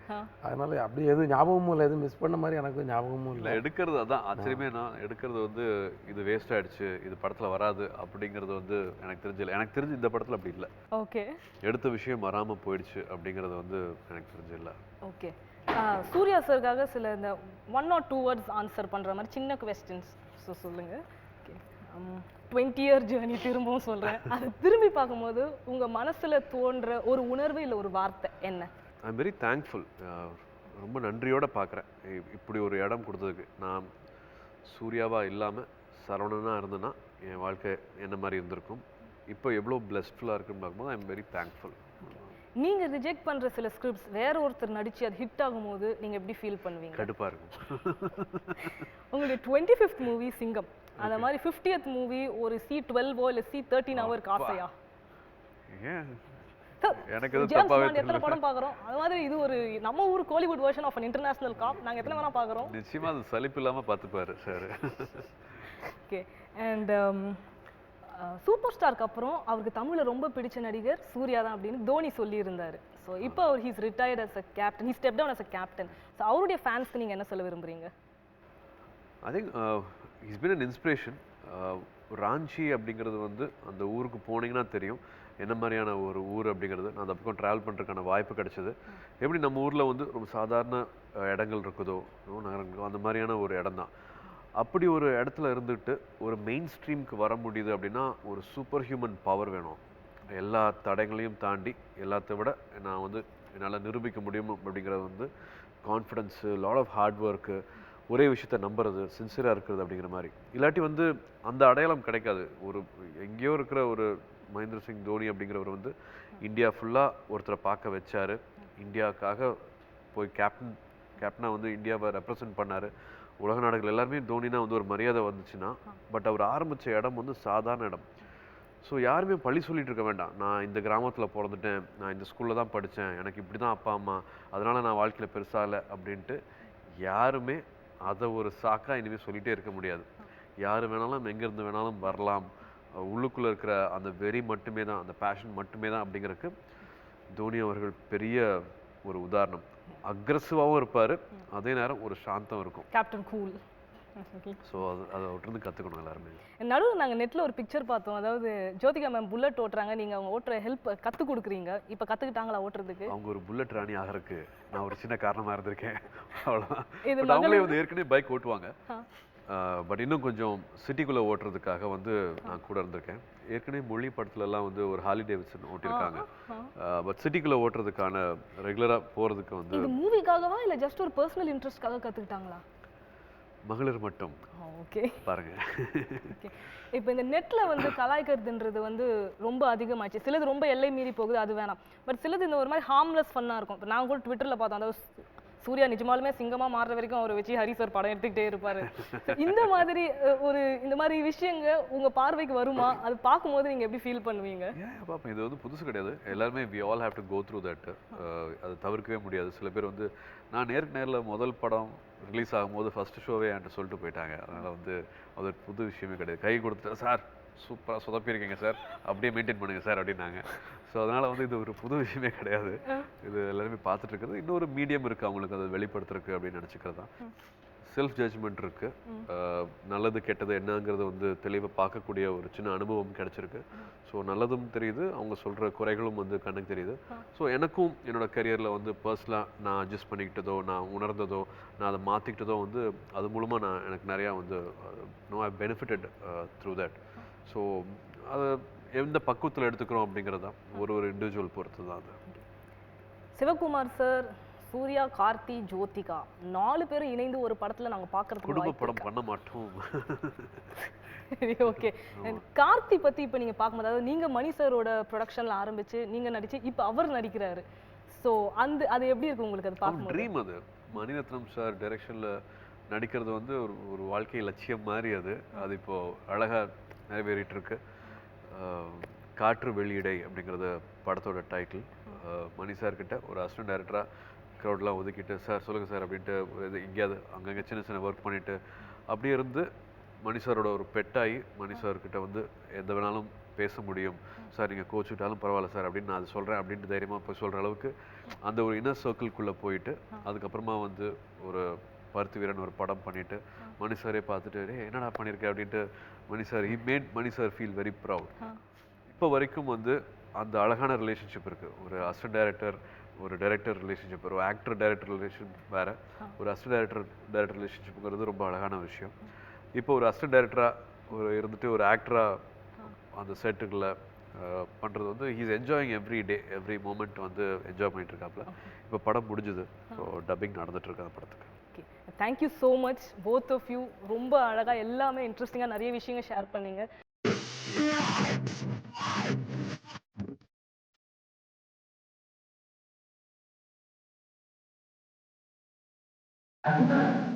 அதனால அப்படி எதுவும் ஞாபகமும் இல்லை, எதுவும் மிஸ் பண்ண மாதிரி எனக்கு ஞாபகமும் இல்லை. எடுக்கிறது அதான் ஆச்சரியமே. நான் எடுக்கிறது வந்து இது வேஸ்ட் ஆயிடுச்சு, இது படத்துல வராது அப்படிங்கிறது வந்து எனக்கு தெரிஞ்சல. எனக்கு தெரிஞ்சு இந்த படத்துல அப்படி இல்லை. ஓகே, எடுத்த விஷயம் வராம போயிடுச்சு அப்படிங்கிறது வந்து எனக்கு தெரிஞ்சல. ஓகே, சூர்யா சார்காக சில இந்த 1 or 2 வேர்ட்ஸ் ஆன்சர் பண்ற மாதிரி சின்ன क्वेश्चंस சொல்லுங்க. 20 year ஜர்னி திரும்பவும் சொல்றேன். அது திரும்பி பார்க்கும்போது உங்க மனசுல தோன்ற ஒரு உணர்வு இல்லை ஒரு வார்த்தை என்ன? I am very thankful. ரொம்ப நன்றியோட பார்க்குறேன் இப்படி ஒரு இடம் கொடுத்ததுக்கு. நான் சூர்யாவா இல்லாமல் சரவணனாக இருந்தேன்னா என் வாழ்க்கை என்ன மாதிரி இருந்திருக்கும், இப்போ எவ்வளோ பிளஸ்ஃபுல்லாக இருக்குன்னு பார்க்கும்போது ஐ எம் வெரி தேங்க்ஃபுல். நீங்க ரிஜெக்ட் பண்ற சில ஸ்கிரிப்ட்ஸ் வேற ஒருத்தர் நடிச்சு அது ஹிட் ஆகும்போது நீங்க எப்படி ஃபீல் பண்ணுவீங்க? கடுப்பா இருக்கும். உங்களுடைய 25th மூவி சிங்கம், அந்த மாதிரி 50th மூவி ஒரு C12 இல்ல C13 காசையா? எனக்கு எது தப்பாவே தெரியல. எத்தனை படம் பார்க்கறோம், அது மாதிரி இது ஒரு நம்ம ஊர் Kollywood version of an international cop. நாங்க எத்தனை வேணா பார்க்கறோம். நிச்சயமா அது சலிப்பு இல்லாம பார்த்துப்பாரு சார். ஓகே, அண்ட் சூப்பர் ஸ்டாருக்கு அப்புறம் அவருக்கு தமிழ்ல ரொம்ப பிடிச்ச நடிகர் சூர்யா தான் அப்படின்னு தோனி சொல்லி இருந்தாரு. ஸோ இப்போ அவர் he's retired as a captain, he step down as a captain. So அவருடைய ஃபேன்ஸ்க்கு நீங்க என்ன சொல்ல விரும்புறீங்க? I think he's been an inspiration. Ranchi அப்படிங்கிறது வந்து அந்த ஊருக்கு போனீங்கன்னா தெரியும் என்ன மாதிரியான ஒரு ஊர் அப்படிங்கிறது. நான் அந்த பக்கம் ட்ராவல் பண்ணுறதுக்கான வாய்ப்பு கிடைச்சது. எப்படி நம்ம ஊரில் வந்து ரொம்ப சாதாரண இடங்கள் இருக்குதோ நகரங்களோ அந்த மாதிரியான ஒரு இடம் தான். அப்படி ஒரு இடத்துல இருந்துட்டு ஒரு மெயின் ஸ்ட்ரீமுக்கு வர முடியுது அப்படின்னா ஒரு சூப்பர் ஹியூமன் பவர் வேணும். எல்லா தடைகளையும் தாண்டி எல்லாத்த விட நான் வந்து என்னால் நிரூபிக்க முடியும் அப்படிங்கிறது வந்து confidence, lot of hard work, ஒரே விஷயத்த நம்புறது, சின்சியராக இருக்கிறது அப்படிங்கிற மாதிரி. இல்லாட்டி வந்து அந்த அடையாளம் கிடைக்காது. ஒரு எங்கேயோ இருக்கிற ஒரு மகேந்திர சிங் தோனி அப்படிங்கிறவர் வந்து இந்தியா ஃபுல்லாக ஒருத்தரை பார்க்க வச்சார். இந்தியாவுக்காக போய் கேப்டனாக வந்து இந்தியாவை ரெப்ரசன்ட் பண்ணார். உலக நாடுகள் எல்லாருமே தோனினா வந்து ஒரு மரியாதை வந்துச்சுன்னா, பட் அவர் ஆரம்பித்த இடம் வந்து சாதாரண இடம். ஸோ யாருமே பழி சொல்லிட்டு இருக்க வேண்டாம். நான் இந்த கிராமத்தில் பிறந்துட்டேன், நான் இந்த ஸ்கூலில் தான் படித்தேன், எனக்கு இப்படி தான் அப்பா அம்மா, அதனால் நான் வாழ்க்கையில் பெருசாகலை அப்படின்ட்டு யாருமே அதை ஒரு சாக்காக இனிமேல் சொல்லிகிட்டே இருக்க முடியாது. யார் வேணாலும் எங்கேருந்து வேணாலும் வரலாம். உள்ளுக்குள்ளே இருக்கிற அந்த வெறி மட்டுமே தான், அந்த பேஷன் மட்டுமே தான் அப்படிங்கிறதுக்கு தோனி அவர்கள் பெரிய ஒரு உதாரணம். அக்ரெசிவாகவும் இருப்பார், அதே நேரம் ஒரு சாந்தம் இருக்கும். Captain cool. ஸோ அதை விட்டுருந்து கற்றுக்கணும் எல்லாருமே. நடுவில் நாங்கள் நெட்டில் ஒரு பிக்சர் பார்த்தோம். அதாவது ஜோதிகா மேம் புல்லட் ஓட்டுறாங்க, நீங்கள் அவங்க ஓட்டுற ஹெல்ப் கற்றுக் கொடுக்குறீங்க. இப்போ கற்றுக்கிட்டாங்களா ஓட்டுறதுக்கு? அவங்க ஒரு புல்லட் ராணி ஆகிறதுக்கு நான் ஒரு சின்ன காரணமாக இருந்திருக்கேன், அவ்வளோதான். இது அவங்களே வந்து ஏற்கனவே பைக் ஓட்டுவாங்க, பட் இன்னும் கொஞ்சம் சிட்டிக்குள்ளே ஓட்டுறதுக்காக வந்து நான் கூட இருந்திருக்கேன். ஏற்கனவே மொழி படத்துலலாம் வந்து ஒரு ஹார்லி டேவிட்சன் ஓட்டியிருக்காங்க, பட் சிட்டிக்குள்ளே ஓட்டுறதுக்கான ரெகுலராக போகிறதுக்கு வந்து. இது மூவிக்காகவா இல்லை ஜஸ்ட் ஒரு பர்சனல் இன்ட்ரெஸ்ட்காக கற்றுக்கிட்டாங்களா? மகளிர் மட்டும். ஓகே, பாருங்க. ஓகே. இப்போ இந்த நெட்டில் வந்து கலாய்க்கிறதுன்றது வந்து ரொம்ப அதிகமாச்சு. சிலது ரொம்ப எல்லை மீறி போகுது, அது வேணாம். பட் சிலது இந்த ஒரு மாதிரி ஹார்ம்லெஸ் ஃபன்னாக இருக்கும். இப்போ நாங்கள் கூட ட்விட்டரில் பார்த்தோம், அதாவது சூர்யா நிஜமாலுமே சிங்கமா மாறுற வரைக்கும் அவரை வச்சு ஹரி சார் படம் எடுத்துக்கிட்டே இருப்பாரு. இந்த மாதிரி இந்த மாதிரி விஷயங்க உங்க பார்வைக்கு வருமா? அது பார்க்கும்போது நீங்க எப்படி ஃபீல் பண்ணுவீங்க? பாப்பா, இது வந்து புதுசு கிடையாது. எல்லாருமே we all have to go through that. அது தவிர்க்கவே முடியாது. சில பேர் வந்து நான் நேரில் முதல் படம் ரிலீஸ் ஆகும்போது ஃபர்ஸ்ட் ஷோவே என்கிட்ட சொல்லிட்டு போயிட்டாங்க. அதனால வந்து அது ஒரு புது விஷயமே கிடையாது. கை கொடுத்துட்டு சார் சூப்பராக சொதப்பியிருக்கீங்க சார், அப்படியே மெயின்டைன் பண்ணுங்க சார் அப்படின்னாங்க. ஸோ அதனால் வந்து இது ஒரு புது விஷயமே கிடையாது. இது எல்லாருமே பார்த்துட்டு இருக்கிறது. இன்னொரு மீடியம் இருக்குது அவங்களுக்கு அதை வெளிப்படுத்துறதுக்கு அப்படின்னு நினச்சிக்கிறது தான். செல்ஃப் ஜட்ஜ்மெண்ட் இருக்குது. நல்லது கெட்டது என்னங்கிறது வந்து தெளிவாக பார்க்கக்கூடிய ஒரு சின்ன அனுபவம் கிடச்சிருக்கு. ஸோ நல்லதும் தெரியுது, அவங்க சொல்கிற குறைகளும் வந்து கண்ணுக்கு தெரியுது. ஸோ எனக்கும் என்னோட கரியரில் வந்து பர்சனலாக நான் அட்ஜஸ்ட் பண்ணிக்கிட்டதோ, நான் உணர்ந்ததோ, நான் அதை மாற்றிக்கிட்டதோ வந்து அது மூலமாக எனக்கு நிறையா வந்து ஐ பெனிஃபிட்டட் த்ரூ தட். ஸோ அது எந்த பக்குவத்தில் எடுத்துக்கிறோம் அப்படிங்கிறது தான் ஒரு இண்டிவிஜுவல் பொறுத்து தான் அது. சிவகுமார் சார், சூர்யா, கார்த்தி, ஜோதிகா 4 பேரும் இணைந்து ஒரு படத்துல நாங்க பார்க்கறதுக்கு குடும்ப படம் பண்ண மாட்டோம். ஓகே. கார்த்தி பத்தி இப்போ நீங்க பார்க்கும்போது, அதாவது நீங்க மணி சாரோட ப்ரொடக்ஷன்ல ஆரம்பிச்சு நீங்க நடிச்சு இப்போ அவர் நடிக்கிறாரு. ஸோ அது எப்படி இருக்கு உங்களுக்கு? அது பார்க்கும்போது ட்ரீம். அது மணிரத்னம் சார் டைரக்ஷன்ல நடிக்கிறது வந்து ஒரு வாழ்க்கை லட்சியம் மாதிரி. அது இப்போ அழகா நிறைவேறிட்டு இருக்கு. காற்று வெளியிடை அப்படிங்கிறது படத்தோட டைட்டில். மணி சார் கிட்ட ஒரு அசிஸ்டன்ட் டைரக்டராக க்ரௌட்லாம் ஒதுக்கிட்டு சார் சொல்லுங்கள் சார் அப்படின்ட்டு எங்கேயாவது அங்கங்கே சின்ன சின்ன ஒர்க் பண்ணிவிட்டு அப்படியே இருந்து மணி சாரோட ஒரு பெட்டாகி மணி சார்கிட்ட வந்து எந்த வேணாலும் பேச முடியும் சார், நீங்கள் கோச்சுக்கிட்டாலும் பரவாயில்ல சார் அப்படின்னு நான் அது சொல்கிறேன் அப்படின்ட்டு தைரியமாக போய் சொல்கிற அளவுக்கு அந்த ஒரு இன்னர் சர்க்கிள்குள்ளே போயிட்டு அதுக்கப்புறமா வந்து ஒரு பருத்தி வீரன் ஒரு படம் பண்ணிவிட்டு மணி சாரே பார்த்துட்டு என்னடா பண்ணியிருக்கேன் அப்படின்ட்டு மணி சார் ஃபீல் வெரி ப்ரவுட். இப்போ வரைக்கும் வந்து அந்த அழகான ரிலேஷன்ஷிப் இருக்குது. ஒரு அசிஸ்டன்ட் டைரக்டர் ஒரு டைரக்டர் ரிலேஷன்ஷிப், ஒரு ஆக்டர் டைரக்டர் ரிலேஷன்ஷிப் வேறு, ஒரு அசிஸ்டன்ட் டைரக்டர் ரிலேஷன்ஷிப்புங்கிறது ரொம்ப அழகான விஷயம். இப்போ ஒரு அசிஸ்டன்ட் டைரக்டராக இருந்துட்டு ஒரு ஆக்டராக அந்த செட்டுக்குள்ளே பண்ணுறது வந்து he's enjoying every day, every moment வந்து என்ஜாய் பண்ணிட்டு இருக்காப்புல. இப்போ படம் முடிஞ்சுது, ஸோ டப்பிங் நடந்துட்டுருக்கு அந்த படத்துக்கு. Okay, thank you so much both of you. ரொம்ப அழகாக எல்லாமே இன்ட்ரெஸ்டிங்காக நிறைய விஷயங்கள் ஷேர் பண்ணீங்க. Thank you.